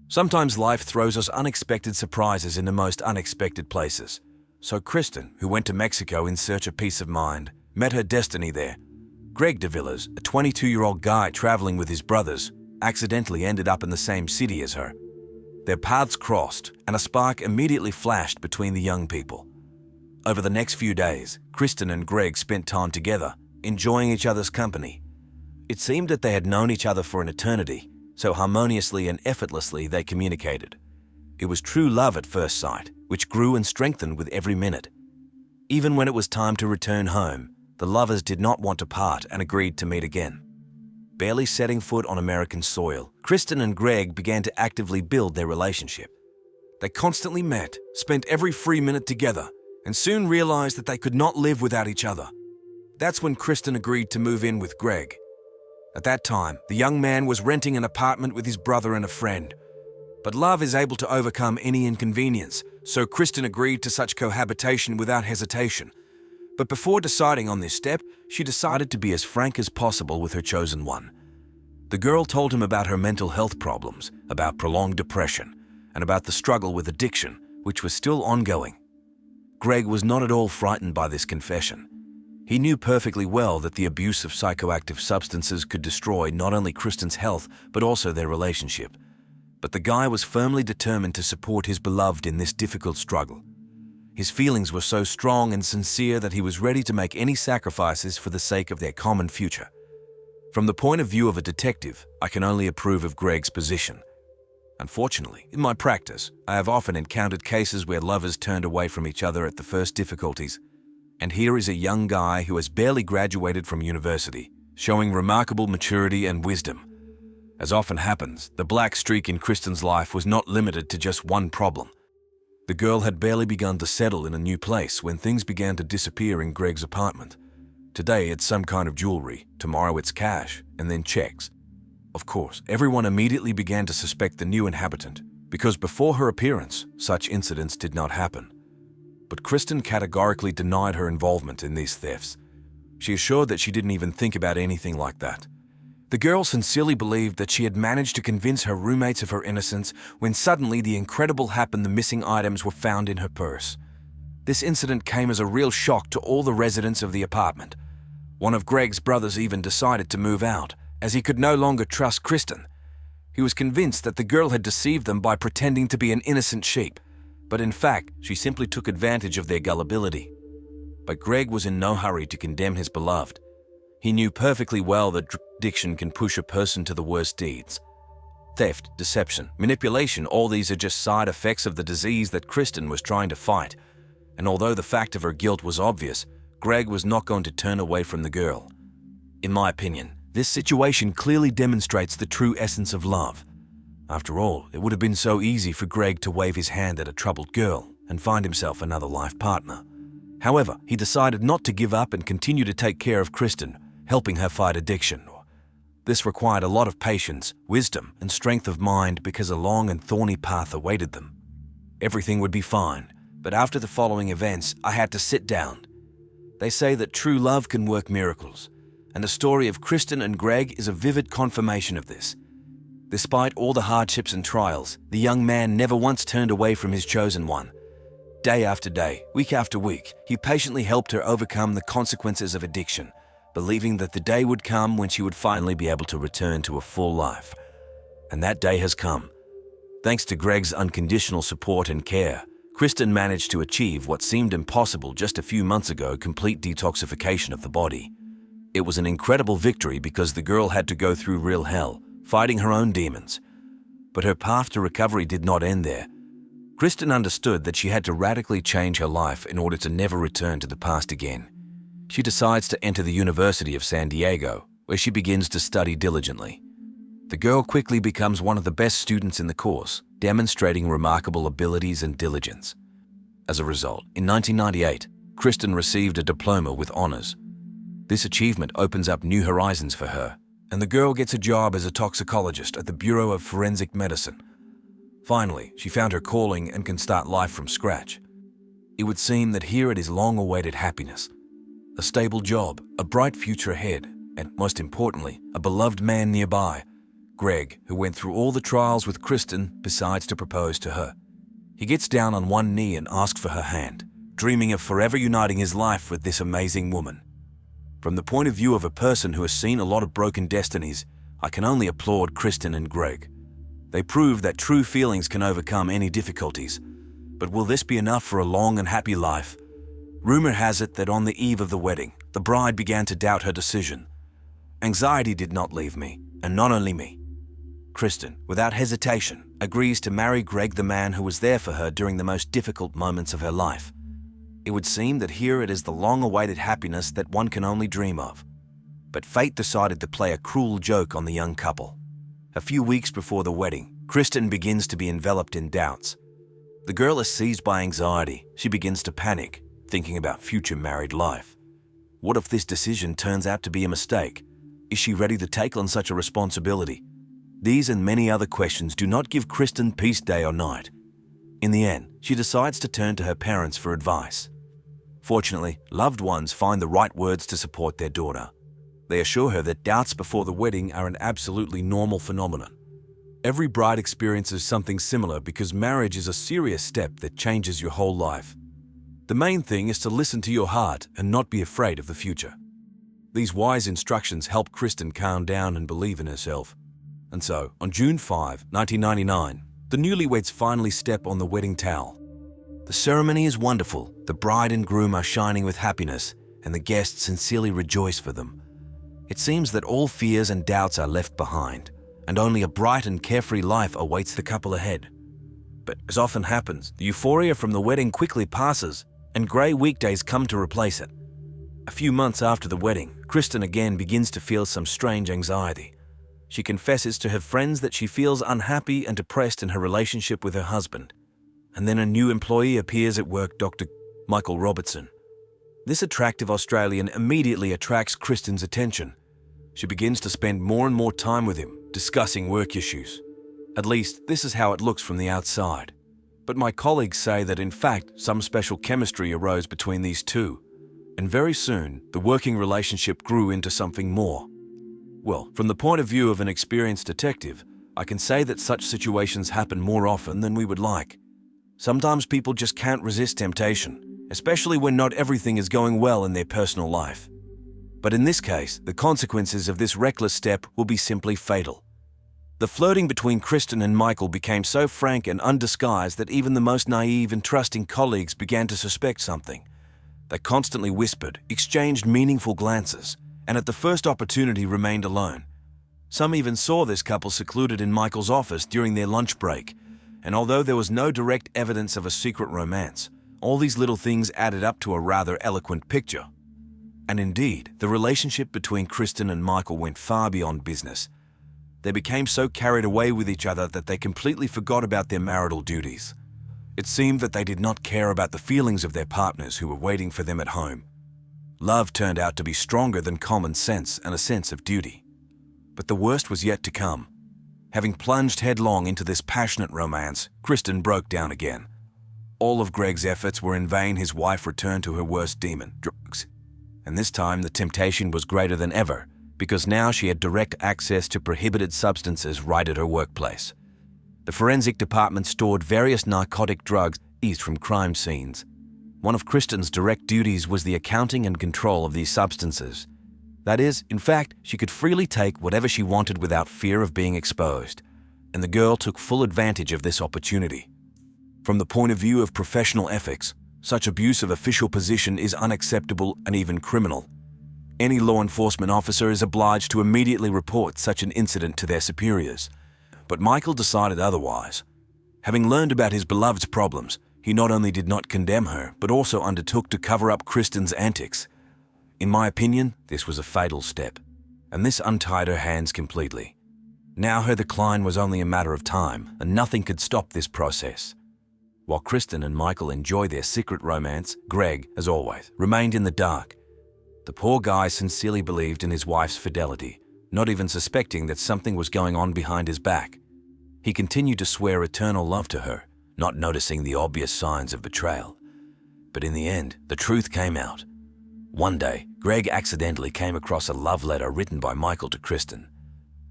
S1: Sometimes life throws us unexpected surprises in the most unexpected places. So Kristine, who went to Mexico in search of peace of mind, met her destiny there. Greg de Villiers, a 22-year-old guy traveling with his brothers, accidentally ended up in the same city as her. Their paths crossed, and a spark immediately flashed between the young people. Over the next few days, Kristine and Greg spent time together, enjoying each other's company. It seemed that they had known each other for an eternity, so harmoniously and effortlessly they communicated. It was true love at first sight, which grew and strengthened with every minute. Even when it was time to return home, the lovers did not want to part and agreed to meet again. Barely setting foot on American soil, Kristine and Greg began to actively build their relationship. They constantly met, spent every free minute together, and soon realized that they could not live without each other. That's when Kristine agreed to move in with Greg. At that time, the young man was renting an apartment with his brother and a friend. But love is able to overcome any inconvenience, so Kristine agreed to such cohabitation without hesitation. But before deciding on this step, she decided to be as frank as possible with her chosen one. The girl told him about her mental health problems, about prolonged depression, and about the struggle with addiction, which was still ongoing. Greg was not at all frightened by this confession. He knew perfectly well that the abuse of psychoactive substances could destroy not only Kristine's health, but also their relationship. But the guy was firmly determined to support his beloved in this difficult struggle. His feelings were so strong and sincere that he was ready to make any sacrifices for the sake of their common future. From the point of view of a detective, I can only approve of Greg's position. Unfortunately, in my practice, I have often encountered cases where lovers turned away from each other at the first difficulties. And here is a young guy who has barely graduated from university, showing remarkable maturity and wisdom. As often happens, the black streak in Kristine's life was not limited to just one problem. The girl had barely begun to settle in a new place when things began to disappear in Greg's apartment. Today it's some kind of jewelry, tomorrow it's cash, and then checks. Of course, everyone immediately began to suspect the new inhabitant, because before her appearance, such incidents did not happen. But Kristine categorically denied her involvement in these thefts. she assured that she didn't even think about anything like that. The girl sincerely believed that she had managed to convince her roommates of her innocence when suddenly the incredible happened: the missing items were found in her purse. This incident came as a real shock to all the residents of the apartment. One of Greg's brothers even decided to move out, as he could no longer trust Kristine. He was convinced that the girl had deceived them by pretending to be an innocent sheep, but in fact, she simply took advantage of their gullibility. But Greg was in no hurry to condemn his beloved. He knew perfectly well that addiction can push a person to the worst deeds. Theft, deception, manipulation, all these are just side effects of the disease that Kristine was trying to fight. And although the fact of her guilt was obvious, Greg was not going to turn away from the girl. In my opinion, this situation clearly demonstrates the true essence of love. After all, it would have been so easy for Greg to wave his hand at a troubled girl and find himself another life partner. However, he decided not to give up and continue to take care of Kristine, helping her fight addiction. This required a lot of patience, wisdom, and strength of mind because a long and thorny path awaited them. Everything would be fine, but after the following events, I had to sit down. They say that true love can work miracles, and the story of Kristine and Greg is a vivid confirmation of this. Despite all the hardships and trials, the young man never once turned away from his chosen one. Day after day, week after week, he patiently helped her overcome the consequences of addiction, believing that the day would come when she would finally be able to return to a full life. And that day has come. Thanks to Greg's unconditional support and care, Kristine managed to achieve what seemed impossible just a few months ago: complete detoxification of the body. It was an incredible victory because the girl had to go through real hell, fighting her own demons. But her path to recovery did not end there. Kristine understood that she had to radically change her life in order to never return to the past again. She decides to enter the University of San Diego, where she begins to study diligently. The girl quickly becomes one of the best students in the course, demonstrating remarkable abilities and diligence. As a result, in 1998, Kristine received a diploma with honors. This achievement opens up new horizons for her, and the girl gets a job as a toxicologist at the Bureau of Forensic Medicine. Finally, she found her calling and can start life from scratch. It would seem that here it is long-awaited happiness. A stable job, a bright future ahead, and most importantly, a beloved man nearby. Greg, who went through all the trials with Kristine, decides to propose to her. He gets down on one knee and asks for her hand, dreaming of forever uniting his life with this amazing woman. From the point of view of a person who has seen a lot of broken destinies, I can only applaud Kristine and Greg. They prove that true feelings can overcome any difficulties. But will this be enough for a long and happy life? Rumor has it that on the eve of the wedding, the bride began to doubt her decision. Anxiety did not leave me, and not only me. Kristine, without hesitation, agrees to marry Greg, the man who was there for her during the most difficult moments of her life. It would seem that here it is the long-awaited happiness that one can only dream of. But fate decided to play a cruel joke on the young couple. A few weeks before the wedding, Kristine begins to be enveloped in doubts. The girl is seized by anxiety. She begins to panic, thinking about future married life. What if this decision turns out to be a mistake? Is she ready to take on such a responsibility? These and many other questions do not give Kristine peace day or night. In the end, she decides to turn to her parents for advice. Fortunately, loved ones find the right words to support their daughter. They assure her that doubts before the wedding are an absolutely normal phenomenon. Every bride experiences something similar because marriage is a serious step that changes your whole life. The main thing is to listen to your heart and not be afraid of the future. These wise instructions help Kristine calm down and believe in herself. And so, on June 5, 1999, the newlyweds finally step on the wedding towel. The ceremony is wonderful, the bride and groom are shining with happiness, and the guests sincerely rejoice for them. It seems that all fears and doubts are left behind, and only a bright and carefree life awaits the couple ahead. But as often happens, the euphoria from the wedding quickly passes, and grey weekdays come to replace it. A few months after the wedding, Kristine again begins to feel some strange anxiety. She confesses to her friends that she feels unhappy and depressed in her relationship with her husband. And then a new employee appears at work, Dr. Michael Robertson. This attractive Australian immediately attracts Kristine's attention. She begins to spend more and more time with him, discussing work issues. At least, this is how it looks from the outside. But my colleagues say that in fact, some special chemistry arose between these two. And very soon, the working relationship grew into something more. Well, from the point of view of an experienced detective, I can say that such situations happen more often than we would like. Sometimes people just can't resist temptation, especially when not everything is going well in their personal life. But in this case, the consequences of this reckless step will be simply fatal. The flirting between Kristine and Michael became so frank and undisguised that even the most naive and trusting colleagues began to suspect something. They constantly whispered, exchanged meaningful glances, and at the first opportunity remained alone. Some even saw this couple secluded in Michael's office during their lunch break, and although there was no direct evidence of a secret romance, all these little things added up to a rather eloquent picture. And indeed, the relationship between Kristine and Michael went far beyond business. They became so carried away with each other that they completely forgot about their marital duties. It seemed that they did not care about the feelings of their partners who were waiting for them at home. Love turned out to be stronger than common sense and a sense of duty. But the worst was yet to come. Having plunged headlong into this passionate romance, Kristine broke down again. All of Greg's efforts were in vain. His wife returned to her worst demon, drugs. And this time the temptation was greater than ever, because now she had direct access to prohibited substances right at her workplace. The forensic department stored various narcotic drugs seized from crime scenes. One of Kristine's direct duties was the accounting and control of these substances. That is, in fact, she could freely take whatever she wanted without fear of being exposed, and the girl took full advantage of this opportunity. From the point of view of professional ethics, such abuse of official position is unacceptable and even criminal. Any law enforcement officer is obliged to immediately report such an incident to their superiors. But Michael decided otherwise. Having learned about his beloved's problems, he not only did not condemn her, but also undertook to cover up Kristine's antics. In my opinion, this was a fatal step, and this untied her hands completely. Now her decline was only a matter of time, and nothing could stop this process. While Kristine and Michael enjoyed their secret romance, Greg, as always, remained in the dark. The poor guy sincerely believed in his wife's fidelity, not even suspecting that something was going on behind his back. He continued to swear eternal love to her, not noticing the obvious signs of betrayal. But in the end, the truth came out. One day, Greg accidentally came across a love letter written by Michael to Kristine.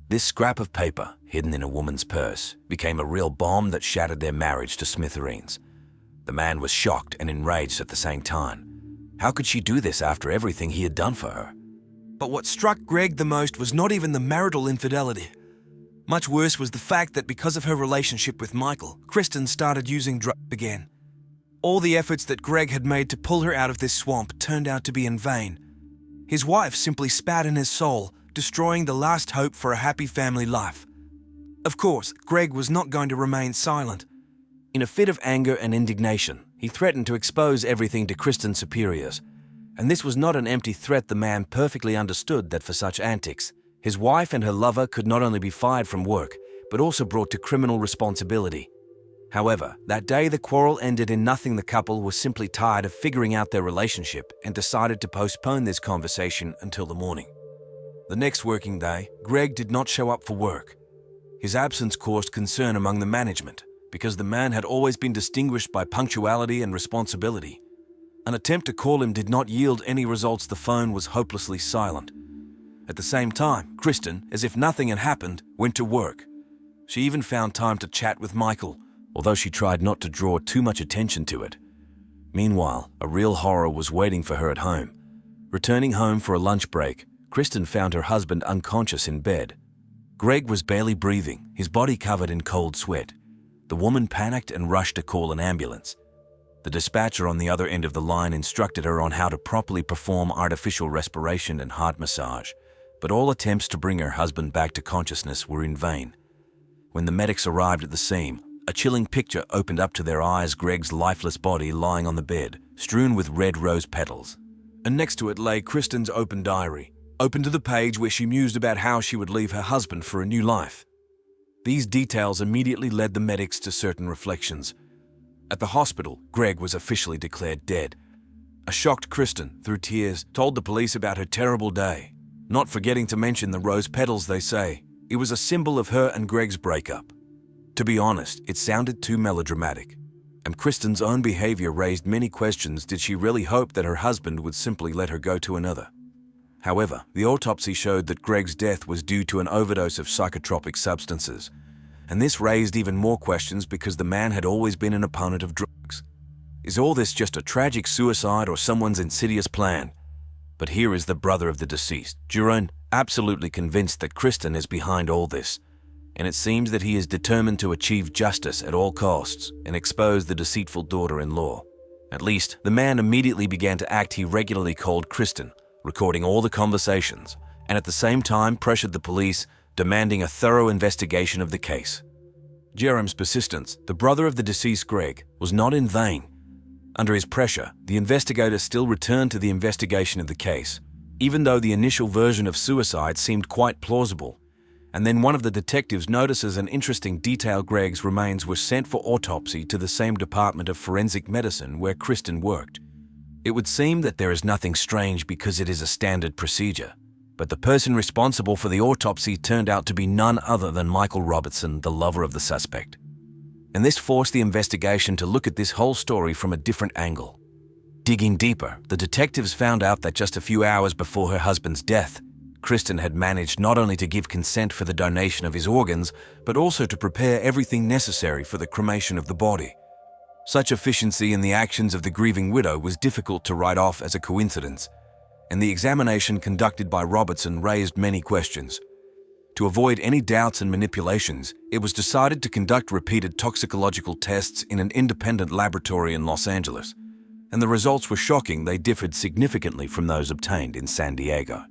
S1: This scrap of paper, hidden in a woman's purse, became a real bomb that shattered their marriage to smithereens. The man was shocked and enraged at the same time. How could she do this after everything he had done for her? But what struck Greg the most was not even the marital infidelity. Much worse was the fact that because of her relationship with Michael, Kristine started using drugs again. All the efforts that Greg had made to pull her out of this swamp turned out to be in vain. His wife simply spat in his soul, destroying the last hope for a happy family life. Of course, Greg was not going to remain silent. In a fit of anger and indignation, he threatened to expose everything to Kristine's superiors. And this was not an empty threat. The man perfectly understood that for such antics, his wife and her lover could not only be fired from work, but also brought to criminal responsibility. However, that day the quarrel ended in nothing. The couple was simply tired of figuring out their relationship and decided to postpone this conversation until the morning. The next working day, Greg did not show up for work. His absence caused concern among the management, because the man had always been distinguished by punctuality and responsibility. An attempt to call him did not yield any results. The phone was hopelessly silent. At the same time, Kristine, as if nothing had happened, went to work. She even found time to chat with Michael, although she tried not to draw too much attention to it. Meanwhile, a real horror was waiting for her at home. Returning home for a lunch break, Kristine found her husband unconscious in bed. Greg was barely breathing, his body covered in cold sweat. The woman panicked and rushed to call an ambulance. The dispatcher on the other end of the line instructed her on how to properly perform artificial respiration and heart massage, but all attempts to bring her husband back to consciousness were in vain. When the medics arrived at the scene, a chilling picture opened up to their eyes: Greg's lifeless body lying on the bed, strewn with red rose petals. And next to it lay Kristine's open diary, open to the page where she mused about how she would leave her husband for a new life. These details immediately led the medics to certain reflections. At the hospital, Greg was officially declared dead. A shocked Kristine, through tears, told the police about her terrible day, not forgetting to mention the rose petals. They say it was a symbol of her and Greg's breakup. To be honest, it sounded too melodramatic. And Kristine's own behavior raised many questions. Did she really hope that her husband would simply let her go to another? However, the autopsy showed that Greg's death was due to an overdose of psychotropic substances. And this raised even more questions because the man had always been an opponent of drugs. Is all this just a tragic suicide or someone's insidious plan? But here is the brother of the deceased, Jerome, absolutely convinced that Kristine is behind all this. And it seems that he is determined to achieve justice at all costs and expose the deceitful daughter-in-law. At least, the man immediately began to act. He regularly called Kristine, recording all the conversations, and at the same time pressured the police, demanding a thorough investigation of the case. Jerome's persistence, the brother of the deceased Greg, was not in vain. Under his pressure, the investigators still returned to the investigation of the case, even though the initial version of suicide seemed quite plausible. And then one of the detectives notices an interesting detail. Greg's remains were sent for autopsy to the same department of forensic medicine where Kristine worked. It would seem that there is nothing strange because it is a standard procedure. But the person responsible for the autopsy turned out to be none other than Michael Robertson, the lover of the suspect. And this forced the investigation to look at this whole story from a different angle. Digging deeper, the detectives found out that just a few hours before her husband's death, Kristine had managed not only to give consent for the donation of his organs, but also to prepare everything necessary for the cremation of the body. Such efficiency in the actions of the grieving widow was difficult to write off as a coincidence, and the examination conducted by Robertson raised many questions. To avoid any doubts and manipulations, it was decided to conduct repeated toxicological tests in an independent laboratory in Los Angeles, and the results were shocking. They differed significantly from those obtained in San Diego.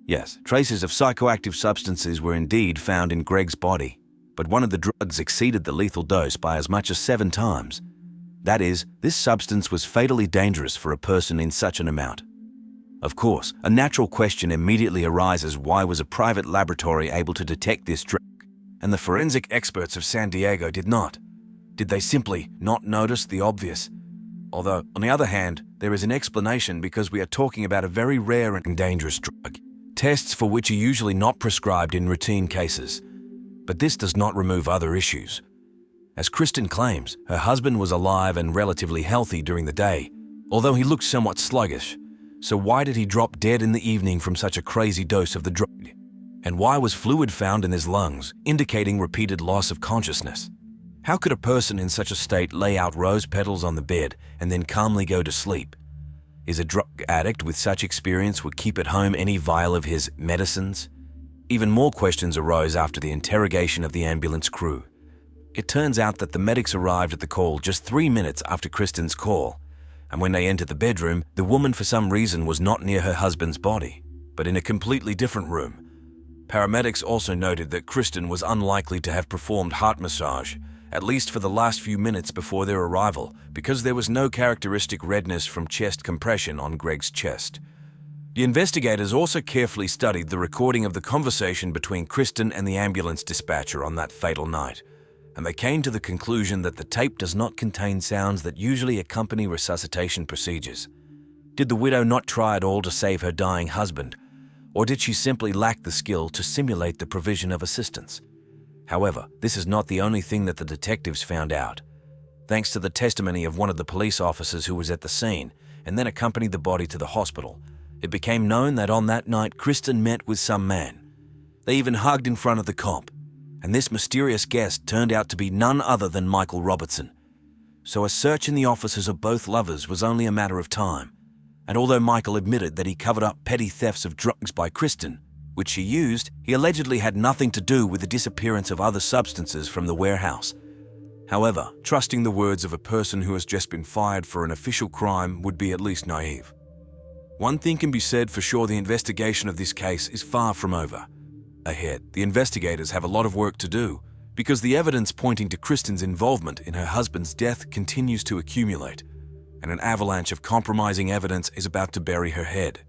S1: Yes, traces of psychoactive substances were indeed found in Greg's body, but one of the drugs exceeded the lethal dose by as much as 7 times. That is, this substance was fatally dangerous for a person in such an amount. Of course, a natural question immediately arises: why was a private laboratory able to detect this drug, and the forensic experts of San Diego did not? Did they simply not notice the obvious? Although, on the other hand, there is an explanation, because we are talking about a very rare and dangerous drug, tests for which are usually not prescribed in routine cases. But this does not remove other issues. As Kristine claims, her husband was alive and relatively healthy during the day, although he looked somewhat sluggish. So why did he drop dead in the evening from such a crazy dose of the drug? And why was fluid found in his lungs, indicating repeated loss of consciousness? How could a person in such a state lay out rose petals on the bed and then calmly go to sleep? Is a drug addict with such experience would keep at home any vial of his medicines? Even more questions arose after the interrogation of the ambulance crew. It turns out that the medics arrived at the call just 3 minutes after Kristine's call, and when they entered the bedroom, the woman for some reason was not near her husband's body, but in a completely different room. Paramedics also noted that Kristine was unlikely to have performed heart massage, at least for the last few minutes before their arrival, because there was no characteristic redness from chest compression on Greg's chest. The investigators also carefully studied the recording of the conversation between Kristine and the ambulance dispatcher on that fatal night, and they came to the conclusion that the tape does not contain sounds that usually accompany resuscitation procedures. Did the widow not try at all to save her dying husband, or did she simply lack the skill to simulate the provision of assistance? However, this is not the only thing that the detectives found out. Thanks to the testimony of one of the police officers who was at the scene and then accompanied the body to the hospital, it became known that on that night Kristine met with some man. They even hugged in front of the cop, and this mysterious guest turned out to be none other than Michael Robertson. So a search in the offices of both lovers was only a matter of time, and although Michael admitted that he covered up petty thefts of drugs by Kristine, which she used, he allegedly had nothing to do with the disappearance of other substances from the warehouse. However, trusting the words of a person who has just been fired for an official crime would be at least naive. One thing can be said for sure: the investigation of this case is far from over. Ahead, the investigators have a lot of work to do, because the evidence pointing to Kristine's involvement in her husband's death continues to accumulate, and an avalanche of compromising evidence is about to bury her head.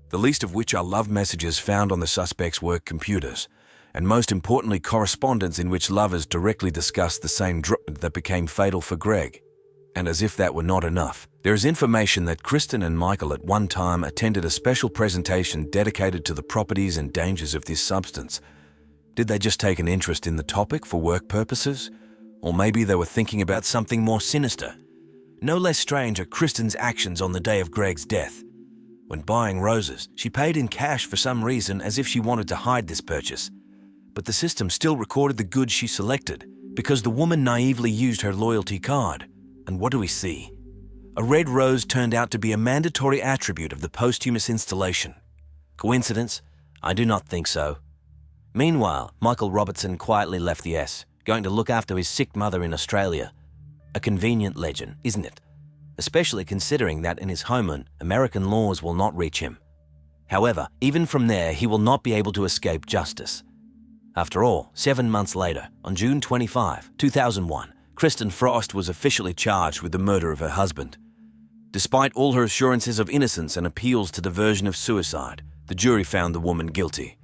S1: The least of which are love messages found on the suspect's work computers, and most importantly correspondence in which lovers directly discuss the same drug that became fatal for Greg. And as if that were not enough, there is information that Kristine and Michael at one time attended a special presentation dedicated to the properties and dangers of this substance. Did they just take an interest in the topic for work purposes? Or maybe they were thinking about something more sinister. No less strange are Kristine's actions on the day of Greg's death. When buying roses, she paid in cash for some reason as if she wanted to hide this purchase. But the system still recorded the goods she selected because the woman naively used her loyalty card. And what do we see? A red rose turned out to be a mandatory attribute of the posthumous installation. Coincidence? I do not think so. Meanwhile, Michael Robertson quietly left the S, going to look after his sick mother in Australia. A convenient legend, isn't it? Especially considering that in his homeland, American laws will not reach him. However, even from there, he will not be able to escape justice. After all, 7 months later, on June 25, 2001, Kristine Frost was officially charged with the murder of her husband. Despite all her assurances of innocence and appeals to the version of suicide, the jury found the woman guilty.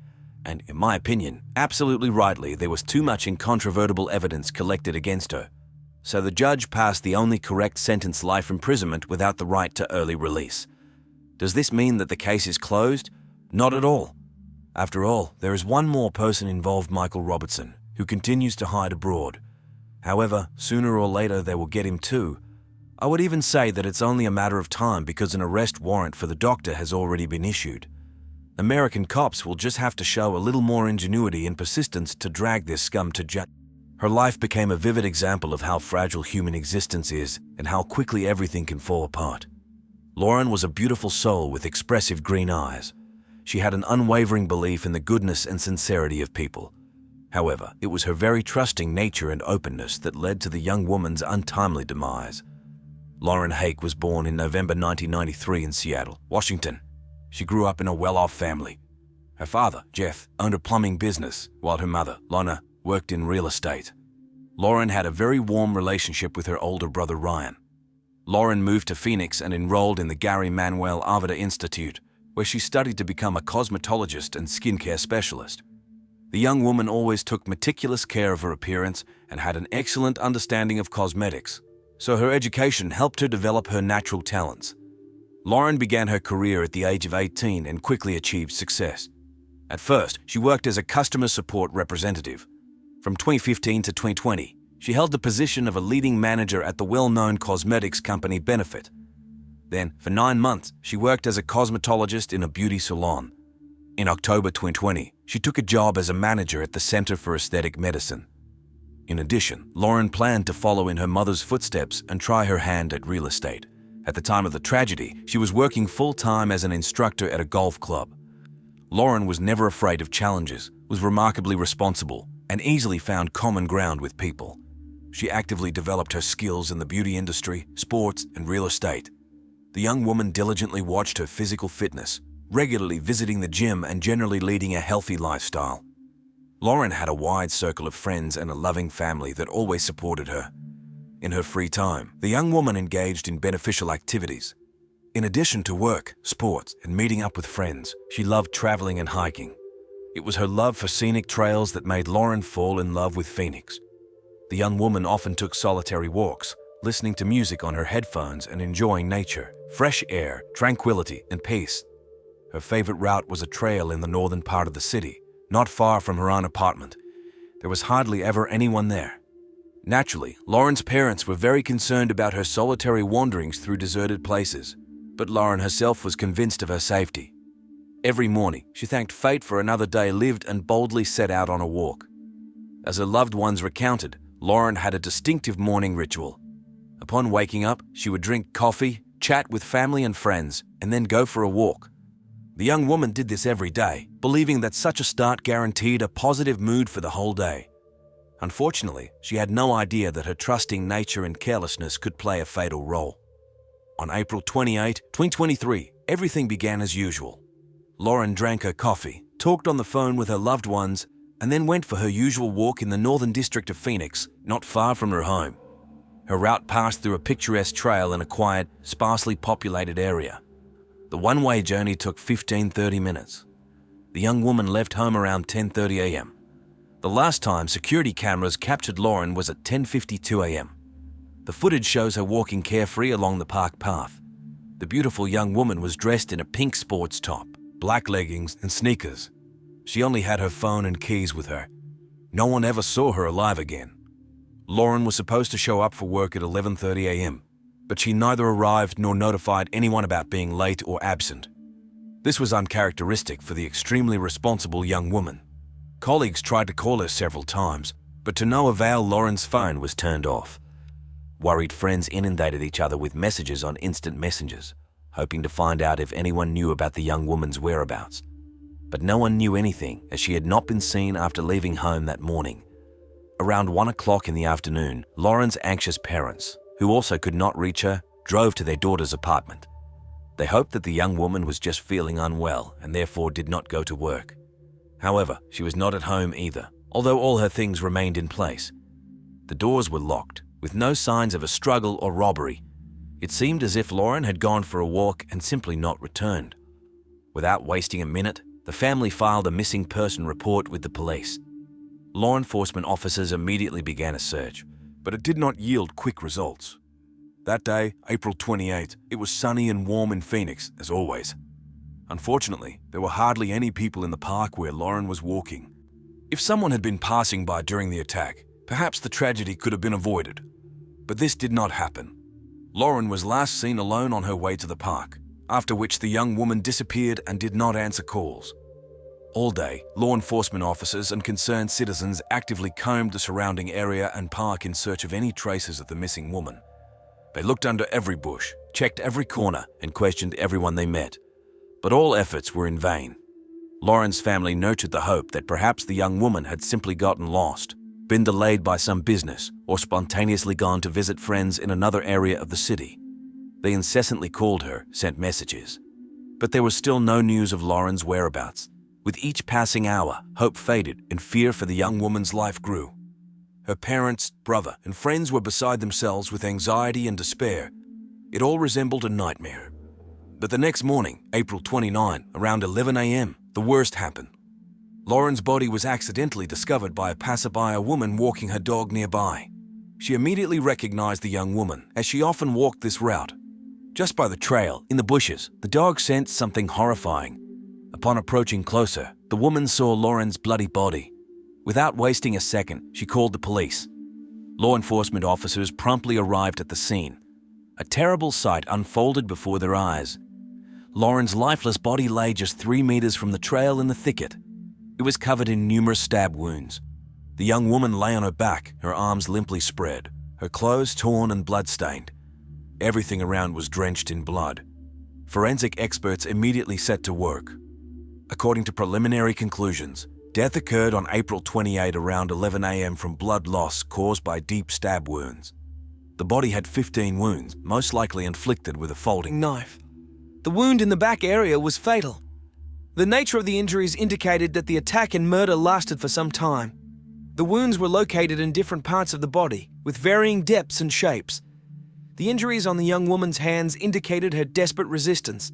S1: And in my opinion, absolutely rightly, there was too much incontrovertible evidence collected against her. So the judge passed the only correct sentence, life imprisonment without the right to early release. Does this mean that the case is closed? Not at all. After all, there is one more person involved, Michael Robertson, who continues to hide abroad. However, sooner or later they will get him too. I would even say that it's only a matter of time because an arrest warrant for the doctor has already been issued. American cops will just have to show a little more ingenuity and persistence to drag this scum to justice. Her life became a vivid example of how fragile human existence is and how quickly everything can fall apart. Lauren was a beautiful soul with expressive green eyes. She had an unwavering belief in the goodness and sincerity of people. However, it was her very trusting nature and openness that led to the young woman's untimely demise. Lauren Hake was born in November 1993 in Seattle, Washington. She grew up in a well-off family. Her father, Jeff, owned a plumbing business, while her mother, Lonna, worked in real estate. Lauren had a very warm relationship with her older brother, Ryan. Lauren moved to Phoenix and enrolled in the Gary Manuel Aveda Institute, where she studied to become a cosmetologist and skincare specialist. The young woman always took meticulous care of her appearance and had an excellent understanding of cosmetics, so her education helped her develop her natural talents. Lauren began her career at the age of 18 and quickly achieved success. At first, she worked as a customer support representative. From 2015 to 2020, she held the position of a leading manager at the well-known cosmetics company Benefit. Then, for 9 months, she worked as a cosmetologist in a beauty salon. In October 2020, she took a job as a manager at the Center for Aesthetic Medicine. In addition, Lauren planned to follow in her mother's footsteps and try her hand at real estate. At the time of the tragedy, she was working full-time as an instructor at a golf club. Lauren was never afraid of challenges, was remarkably responsible, and easily found common ground with people. She actively developed her skills in the beauty industry, sports, and real estate. The young woman diligently watched her physical fitness, regularly visiting the gym and generally leading a healthy lifestyle. Lauren had a wide circle of friends and a loving family that always supported her. In her free time, the young woman engaged in beneficial activities. In addition to work, sports, and meeting up with friends, she loved traveling and hiking. It was her love for scenic trails that made Lauren fall in love with Phoenix. The young woman often took solitary walks, listening to music on her headphones and enjoying nature, fresh air, tranquility, and peace. Her favorite route was a trail in the northern part of the city, not far from her own apartment. There was hardly ever anyone there. Naturally, Lauren's parents were very concerned about her solitary wanderings through deserted places, but Lauren herself was convinced of her safety. Every morning, she thanked fate for another day lived and boldly set out on a walk. As her loved ones recounted, Lauren had a distinctive morning ritual. Upon waking up, she would drink coffee, chat with family and friends, and then go for a walk. The young woman did this every day, believing that such a start guaranteed a positive mood for the whole day. Unfortunately, she had no idea that her trusting nature and carelessness could play a fatal role. On April 28, 2023, everything began as usual. Lauren drank her coffee, talked on the phone with her loved ones, and then went for her usual walk in the northern district of Phoenix, not far from her home. Her route passed through a picturesque trail in a quiet, sparsely populated area. The one-way journey took 15-30 minutes. The young woman left home around 10:30 a.m. The last time security cameras captured Lauren was at 10:52 a.m. The footage shows her walking carefree along the park path. The beautiful young woman was dressed in a pink sports top, black leggings, and sneakers. She only had her phone and keys with her. No one ever saw her alive again. Lauren was supposed to show up for work at 11:30 a.m., but she neither arrived nor notified anyone about being late or absent. This was uncharacteristic for the extremely responsible young woman. Colleagues tried to call her several times, but to no avail. Lauren's phone was turned off. Worried friends inundated each other with messages on instant messengers, hoping to find out if anyone knew about the young woman's whereabouts. But no one knew anything, as she had not been seen after leaving home that morning. Around 1 o'clock in the afternoon, Lauren's anxious parents, who also could not reach her, drove to their daughter's apartment. They hoped that the young woman was just feeling unwell and therefore did not go to work. However, she was not at home either, although all her things remained in place. The doors were locked, with no signs of a struggle or robbery. It seemed as if Lauren had gone for a walk and simply not returned. Without wasting a minute, the family filed a missing person report with the police. Law enforcement officers immediately began a search, but it did not yield quick results. That day, April 28, it was sunny and warm in Phoenix, as always. Unfortunately, there were hardly any people in the park where Lauren was walking. If someone had been passing by during the attack, perhaps the tragedy could have been avoided. But this did not happen. Lauren was last seen alone on her way to the park, after which the young woman disappeared and did not answer calls. All day, law enforcement officers and concerned citizens actively combed the surrounding area and park in search of any traces of the missing woman. They looked under every bush, checked every corner, and questioned everyone they met. But all efforts were in vain. Lauren's family nurtured the hope that perhaps the young woman had simply gotten lost, been delayed by some business, or spontaneously gone to visit friends in another area of the city. They incessantly called her, sent messages. But there was still no news of Lauren's whereabouts. With each passing hour, hope faded and fear for the young woman's life grew. Her parents, brother, and friends were beside themselves with anxiety and despair. It all resembled a nightmare. But the next morning, April 29, around 11 a.m., the worst happened. Lauren's body was accidentally discovered by a passerby, a woman walking her dog nearby. She immediately recognized the young woman, as she often walked this route. Just by the trail, in the bushes, the dog sensed something horrifying. Upon approaching closer, the woman saw Lauren's bloody body. Without wasting a second, she called the police. Law enforcement officers promptly arrived at the scene. A terrible sight unfolded before their eyes. Lauren's lifeless body lay just 3 meters from the trail in the thicket. It was covered in numerous stab wounds. The young woman lay on her back, her arms limply spread, her clothes torn and blood-stained. Everything around was drenched in blood. Forensic experts immediately set to work. According to preliminary conclusions, death occurred on April 28 around 11 a.m. from blood loss caused by deep stab wounds. The body had 15 wounds, most likely inflicted with a folding knife.
S3: The wound in the back area was fatal. The nature of the injuries indicated that the attack and murder lasted for some time. The wounds were located in different parts of the body, with varying depths and shapes. The injuries on the young woman's hands indicated her desperate resistance.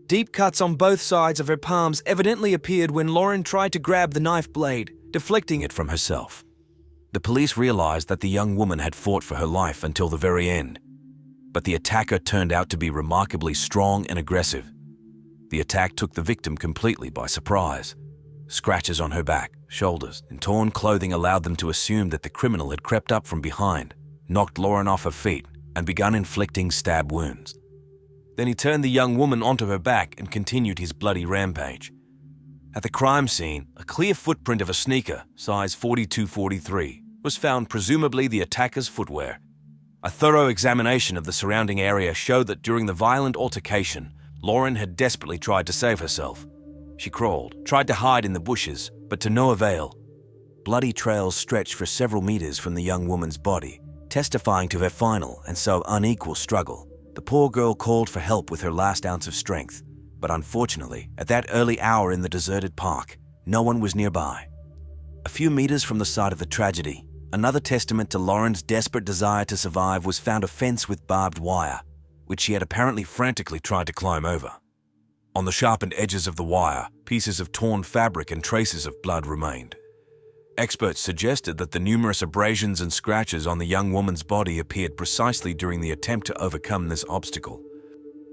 S3: Deep cuts on both sides of her palms evidently appeared when Lauren tried to grab the knife blade, deflecting it from herself.
S1: The police realized that the young woman had fought for her life until the very end. But the attacker turned out to be remarkably strong and aggressive. The attack took the victim completely by surprise. Scratches on her back, shoulders, and torn clothing allowed them to assume that the criminal had crept up from behind, knocked Lauren off her feet, and begun inflicting stab wounds. Then he turned the young woman onto her back and continued his bloody rampage. At the crime scene, a clear footprint of a sneaker, size 42-43, was found, presumably the attacker's footwear. A thorough examination of the surrounding area showed that during the violent altercation, Lauren had desperately tried to save herself. She crawled, tried to hide in the bushes, but to no avail. Bloody trails stretched for several meters from the young woman's body, testifying to her final and so unequal struggle. The poor girl called for help with her last ounce of strength, but unfortunately, at that early hour in the deserted park, no one was nearby. A few meters from the site of the tragedy, another testament to Lauren's desperate desire to survive, was found a fence with barbed wire, which she had apparently frantically tried to climb over. On the sharpened edges of the wire, pieces of torn fabric and traces of blood remained. Experts suggested that the numerous abrasions and scratches on the young woman's body appeared precisely during the attempt to overcome this obstacle.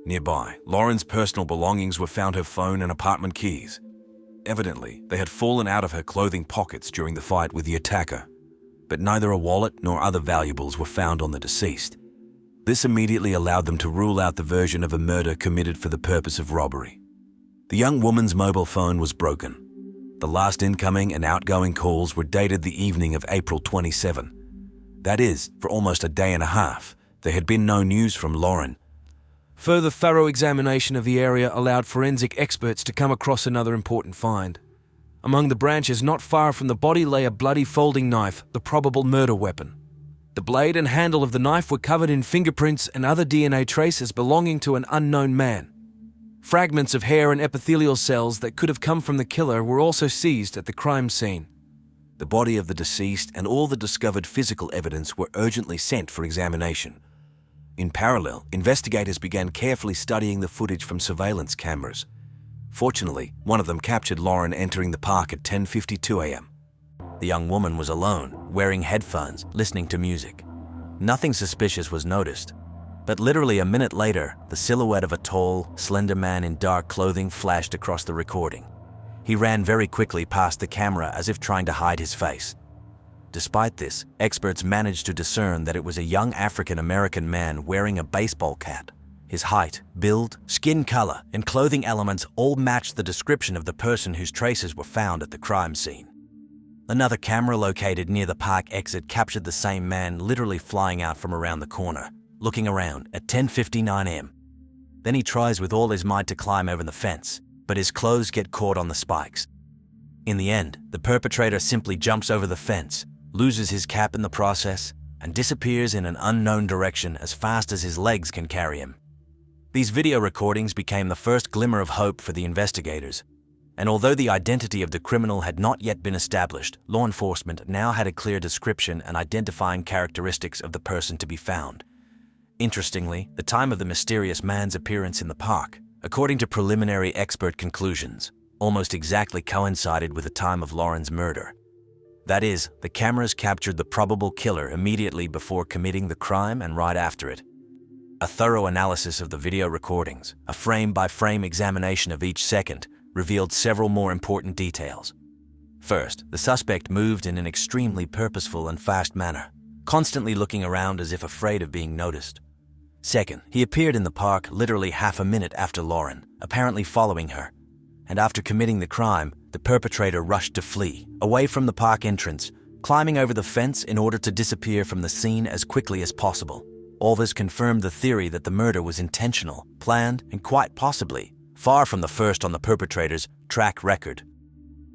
S1: Nearby, Lauren's personal belongings were found: her phone and apartment keys. Evidently, they had fallen out of her clothing pockets during the fight with the attacker. but neither a wallet nor other valuables were found on the deceased. This immediately allowed them to rule out the version of a murder committed for the purpose of robbery. The young woman's mobile phone was broken. The last incoming and outgoing calls were dated the evening of April 27. That is, for almost a day and a half, there had been no news from Lauren.
S3: Further thorough examination of the area allowed forensic experts to come across another important find. Among the branches not far from the body lay a bloody folding knife, the probable murder weapon. The blade and handle of the knife were covered in fingerprints and other DNA traces belonging to an unknown man. Fragments of hair and epithelial cells that could have come from the killer were also seized at the crime scene.
S1: The body of the deceased and all the discovered physical evidence were urgently sent for examination. In parallel, investigators began carefully studying the footage from surveillance cameras. Fortunately, one of them captured Lauren entering the park at 10:52 a.m.
S2: The young woman was alone, wearing headphones, listening to music. Nothing suspicious was noticed, but literally a minute later, the silhouette of a tall, slender man in dark clothing flashed across the recording. He ran very quickly past the camera as if trying to hide his face. Despite this, experts managed to discern that it was a young African-American man wearing a baseball cap. His height, build, skin color, and clothing elements all matched the description of the person whose traces were found at the crime scene. Another camera located near the park exit captured the same man literally flying out from around the corner, looking around at 10:59 a.m. Then he tries with all his might to climb over the fence, but his clothes get caught on the spikes. In the end, the perpetrator simply jumps over the fence, loses his cap in the process, and disappears in an unknown direction as fast as his legs can carry him. These video recordings became the first glimmer of hope for the investigators, and although the identity of the criminal had not yet been established, law enforcement now had a clear description and identifying characteristics of the person to be found. Interestingly, the time of the mysterious man's appearance in the park, according to preliminary expert conclusions, almost exactly coincided with the time of Lauren's murder. That is, the cameras captured the probable killer immediately before committing the crime and right after it. A thorough analysis of the video recordings, a frame-by-frame examination of each second, revealed several more important details. First, the suspect moved in an extremely purposeful and fast manner, constantly looking around as if afraid of being noticed. Second, he appeared in the park literally half a minute after Lauren, apparently following her. And after committing the crime, the perpetrator rushed to flee, away from the park entrance, climbing over the fence in order to disappear from the scene as quickly as possible. All this confirmed the theory that the murder was intentional, planned, and quite possibly far from the first on the perpetrator's track record.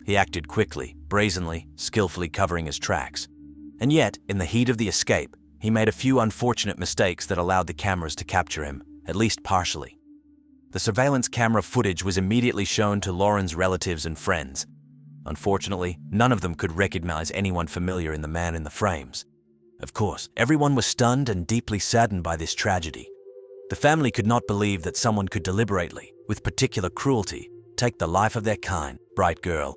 S2: He acted quickly, brazenly, skillfully covering his tracks. And yet, in the heat of the escape, he made a few unfortunate mistakes that allowed the cameras to capture him, at least partially. The surveillance camera footage was immediately shown to Lauren's relatives and friends. Unfortunately, none of them could recognize anyone familiar in the man in the frames. Of course, everyone was stunned and deeply saddened by this tragedy. The family could not believe that someone could deliberately, with particular cruelty, take the life of their kind, bright girl.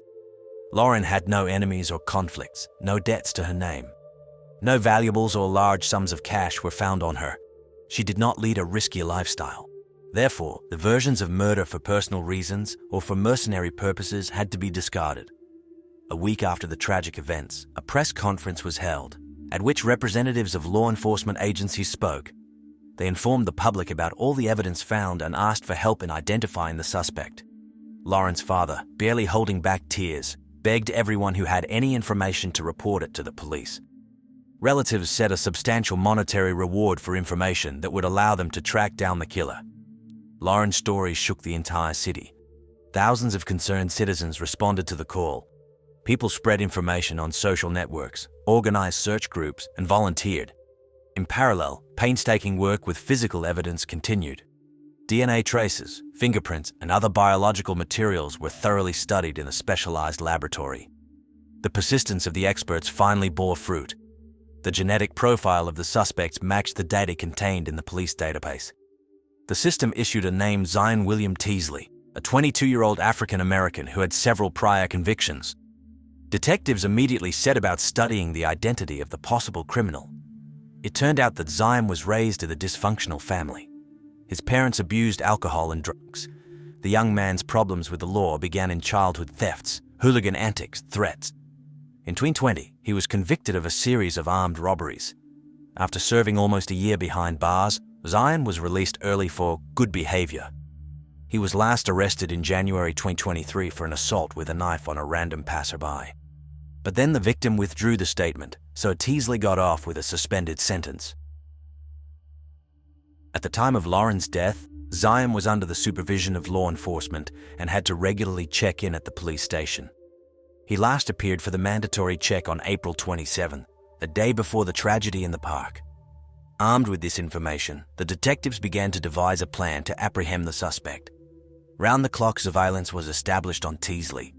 S2: Lauren had no enemies or conflicts, no debts to her name. No valuables or large sums of cash were found on her. She did not lead a risky lifestyle. Therefore, the versions of murder for personal reasons or for mercenary purposes had to be discarded. A week after the tragic events, a press conference was held, at which representatives of law enforcement agencies spoke. They informed the public about all the evidence found and asked for help in identifying the suspect. Lauren's father, barely holding back tears, begged everyone who had any information to report it to the police. Relatives set a substantial monetary reward for information that would allow them to track down the killer. Lauren's story shook the entire city. Thousands of concerned citizens responded to the call. People spread information on social networks, organized search groups, and volunteered. In parallel, painstaking work with physical evidence continued. DNA traces, fingerprints, and other biological materials were thoroughly studied in a specialized laboratory. The persistence of the experts finally bore fruit. The genetic profile of the suspects matched the data contained in the police database. The system issued a name Zion William Teasley, a 22-year-old African-American who had several prior convictions. Detectives immediately set about studying the identity of the possible criminal. It turned out that Zion was raised in a dysfunctional family. His parents abused alcohol and drugs. The young man's problems with the law began in childhood thefts, hooligan antics, threats. In 2020, he was convicted of a series of armed robberies. After serving almost a year behind bars, Diane was released early for good behavior. He was last arrested in January 2023 for an assault with a knife on a random passerby. But then the victim withdrew the statement, so Teasley got off with a suspended sentence. At the time of Lauren's death, Diane was under the supervision of law enforcement and had to regularly check in at the police station. He last appeared for the mandatory check on April 27, the day before the tragedy in the park. Armed with this information, the detectives began to devise a plan to apprehend the suspect. Round-the-clock surveillance was established on Teasley.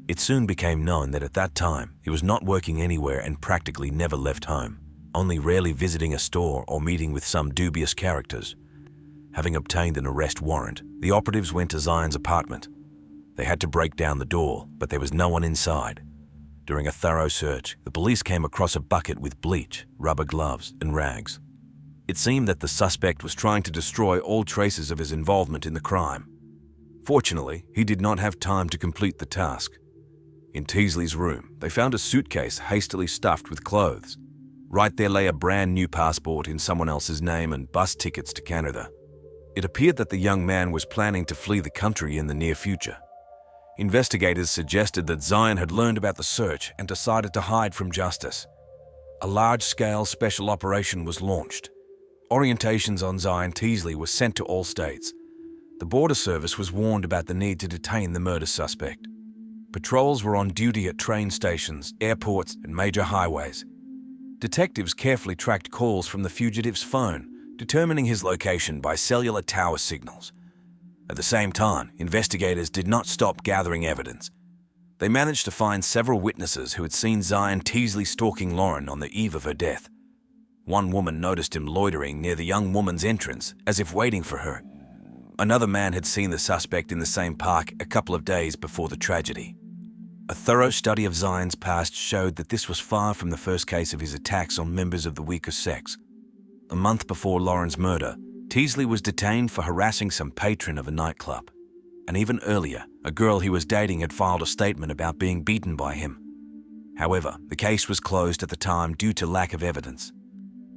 S1: It soon became known that at that time, he was not working anywhere and practically never left home, only rarely visiting a store or meeting with some dubious characters. Having obtained an arrest warrant, the operatives went to Diane's apartment. They had to break down the door, but there was no one inside. During a thorough search, the police came across a bucket with bleach, rubber gloves, and rags. It seemed that the suspect was trying to destroy all traces of his involvement in the crime. Fortunately, he did not have time to complete the task. In Teasley's room, they found a suitcase hastily stuffed with clothes. Right there lay a brand new passport in someone else's name and bus tickets to Canada. It appeared that the young man was planning to flee the country in the near future. Investigators suggested that Diane had learned about the search and decided to hide from justice. A large-scale special operation was launched. Orientations on Diane Teasley were sent to all states. The Border Service was warned about the need to detain the murder suspect. Patrols were on duty at train stations, airports, and major highways. Detectives carefully tracked calls from the fugitive's phone, determining his location by cellular tower signals. At the same time, investigators did not stop gathering evidence. They managed to find several witnesses who had seen Diane Teasley stalking Lauren on the eve of her death. One woman noticed him loitering near the young woman's entrance, as if waiting for her. Another man had seen the suspect in the same park a couple of days before the tragedy. A thorough study of Diane's past showed that this was far from the first case of his attacks on members of the weaker sex. A month before Lauren's murder, Teasley was detained for harassing some patron of a nightclub. And even earlier, a girl he was dating had filed a statement about being beaten by him. However, the case was closed at the time due to lack of evidence.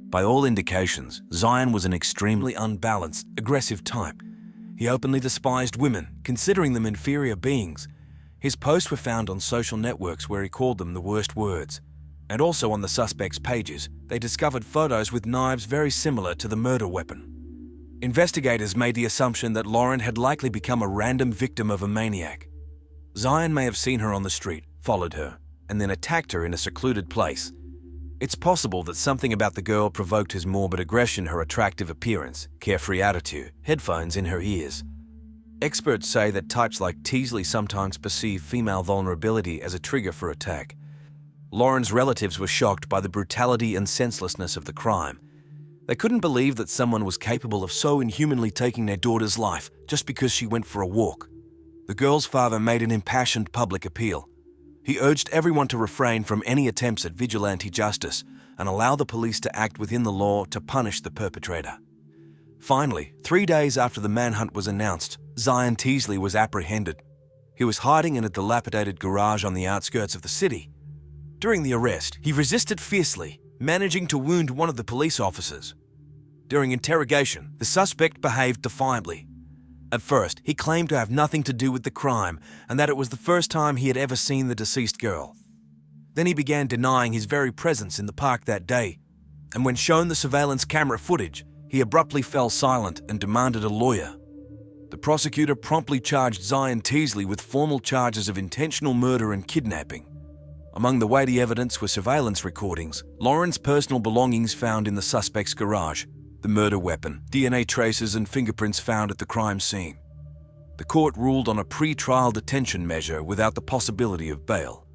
S1: By all indications, Diane was an extremely unbalanced, aggressive type. He openly despised women, considering them inferior beings. His posts were found on social networks where he called them the worst words. And also on the suspect's pages, they discovered photos with knives very similar to the murder weapon. Investigators made the assumption that Lauren had likely become a random victim of a maniac. Diane may have seen her on the street, followed her, and then attacked her in a secluded place. It's possible that something about the girl provoked his morbid aggression, her attractive appearance, carefree attitude, headphones in her ears. Experts say that types like Teasley sometimes perceive female vulnerability as a trigger for attack. Lauren's relatives were shocked by the brutality and senselessness of the crime. They couldn't believe that someone was capable of so inhumanly taking their daughter's life just because she went for a walk. The girl's father made an impassioned public appeal. He urged everyone to refrain from any attempts at vigilante justice and allow the police to act within the law to punish the perpetrator. Finally, 3 days after the manhunt was announced, Diane Teasley was apprehended. He was hiding in a dilapidated garage on the outskirts of the city. During the arrest, he resisted fiercely, managing to wound one of the police officers. During interrogation, the suspect behaved defiantly. At first, he claimed to have nothing to do with the crime and that it was the first time he had ever seen the deceased girl. Then he began denying his very presence in the park that day, and when shown the surveillance camera footage, he abruptly fell silent and demanded a lawyer. The prosecutor promptly charged Diane Teasley with formal charges of intentional murder and kidnapping. Among the weighty evidence were surveillance recordings, Lauren's personal belongings found in the suspect's garage, the murder weapon, DNA traces and fingerprints found at the crime scene. The court ruled on a pre-trial detention measure without the possibility of bail.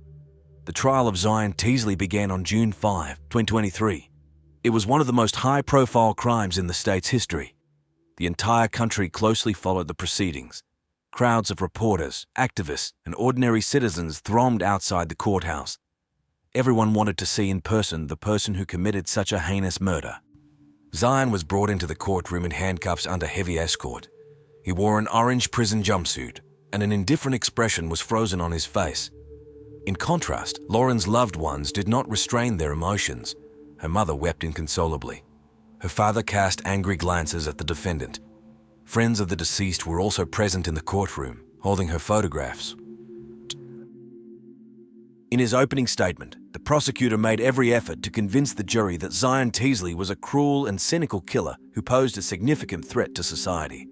S1: The trial of Diane Teasley began on June 5, 2023. It was one of the most high-profile crimes in the state's history. The entire country closely followed the proceedings. Crowds of reporters, activists, and ordinary citizens thronged outside the courthouse. Everyone wanted to see in person the person who committed such a heinous murder. Diane was brought into the courtroom in handcuffs under heavy escort. He wore an orange prison jumpsuit, and an indifferent expression was frozen on his face. In contrast, Lauren's loved ones did not restrain their emotions. Her mother wept inconsolably. Her father cast angry glances at the defendant. Friends of the deceased were also present in the courtroom, holding her photographs. In his opening statement, the prosecutor made every effort to convince the jury that Zion Teasley was a cruel and cynical killer who posed a significant threat to society.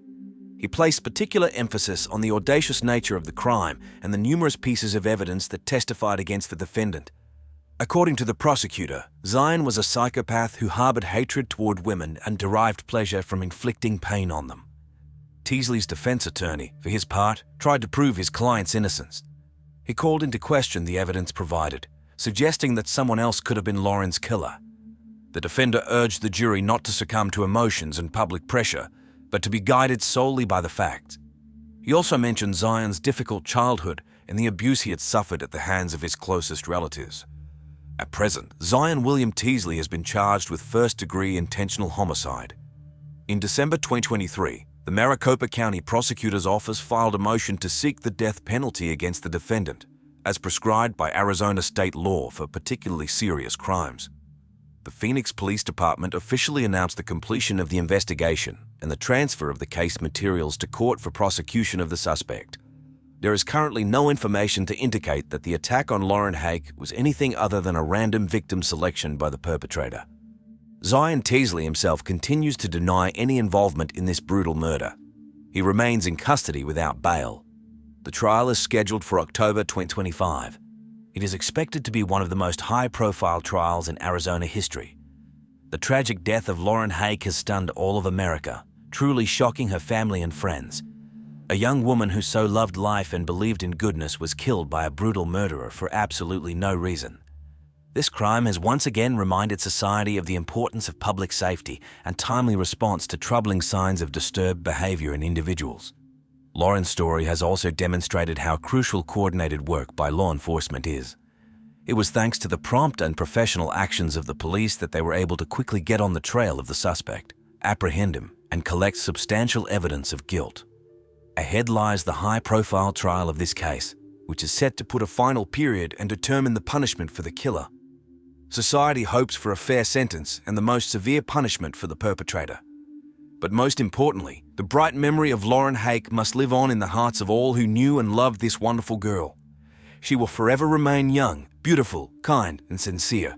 S1: He placed particular emphasis on the audacious nature of the crime and the numerous pieces of evidence that testified against the defendant. According to the prosecutor, Zion was a psychopath who harbored hatred toward women and derived pleasure from inflicting pain on them. Teasley's defense attorney, for his part, tried to prove his client's innocence. He called into question the evidence provided, suggesting that someone else could have been Lauren's killer. The defender urged the jury not to succumb to emotions and public pressure, but to be guided solely by the facts. He also mentioned Zion's difficult childhood and the abuse he had suffered at the hands of his closest relatives. At present, Zion William Teasley has been charged with first-degree intentional homicide. In December 2023, the Maricopa County Prosecutor's Office filed a motion to seek the death penalty against the defendant, as prescribed by Arizona state law for particularly serious crimes. The Phoenix Police Department officially announced the completion of the investigation and the transfer of the case materials to court for prosecution of the suspect. There is currently no information to indicate that the attack on Lauren Hake was anything other than a random victim selection by the perpetrator. Zion Teasley himself continues to deny any involvement in this brutal murder. He remains in custody without bail. The trial is scheduled for October 2025. It is expected to be one of the most high-profile trials in Arizona history. The tragic death of Lauren Hake has stunned all of America, truly shocking her family and friends. A young woman who so loved life and believed in goodness was killed by a brutal murderer for absolutely no reason. This crime has once again reminded society of the importance of public safety and timely response to troubling signs of disturbed behavior in individuals. Lauren's story has also demonstrated how crucial coordinated work by law enforcement is. It was thanks to the prompt and professional actions of the police that they were able to quickly get on the trail of the suspect, apprehend him, and collect substantial evidence of guilt. Ahead lies the high-profile trial of this case, which is set to put a final period and determine the punishment for the killer. Society hopes for a fair sentence and the most severe punishment for the perpetrator. But most importantly, the bright memory of Lauren Hake must live on in the hearts of all who knew and loved this wonderful girl. She will forever remain young, beautiful, kind, and sincere.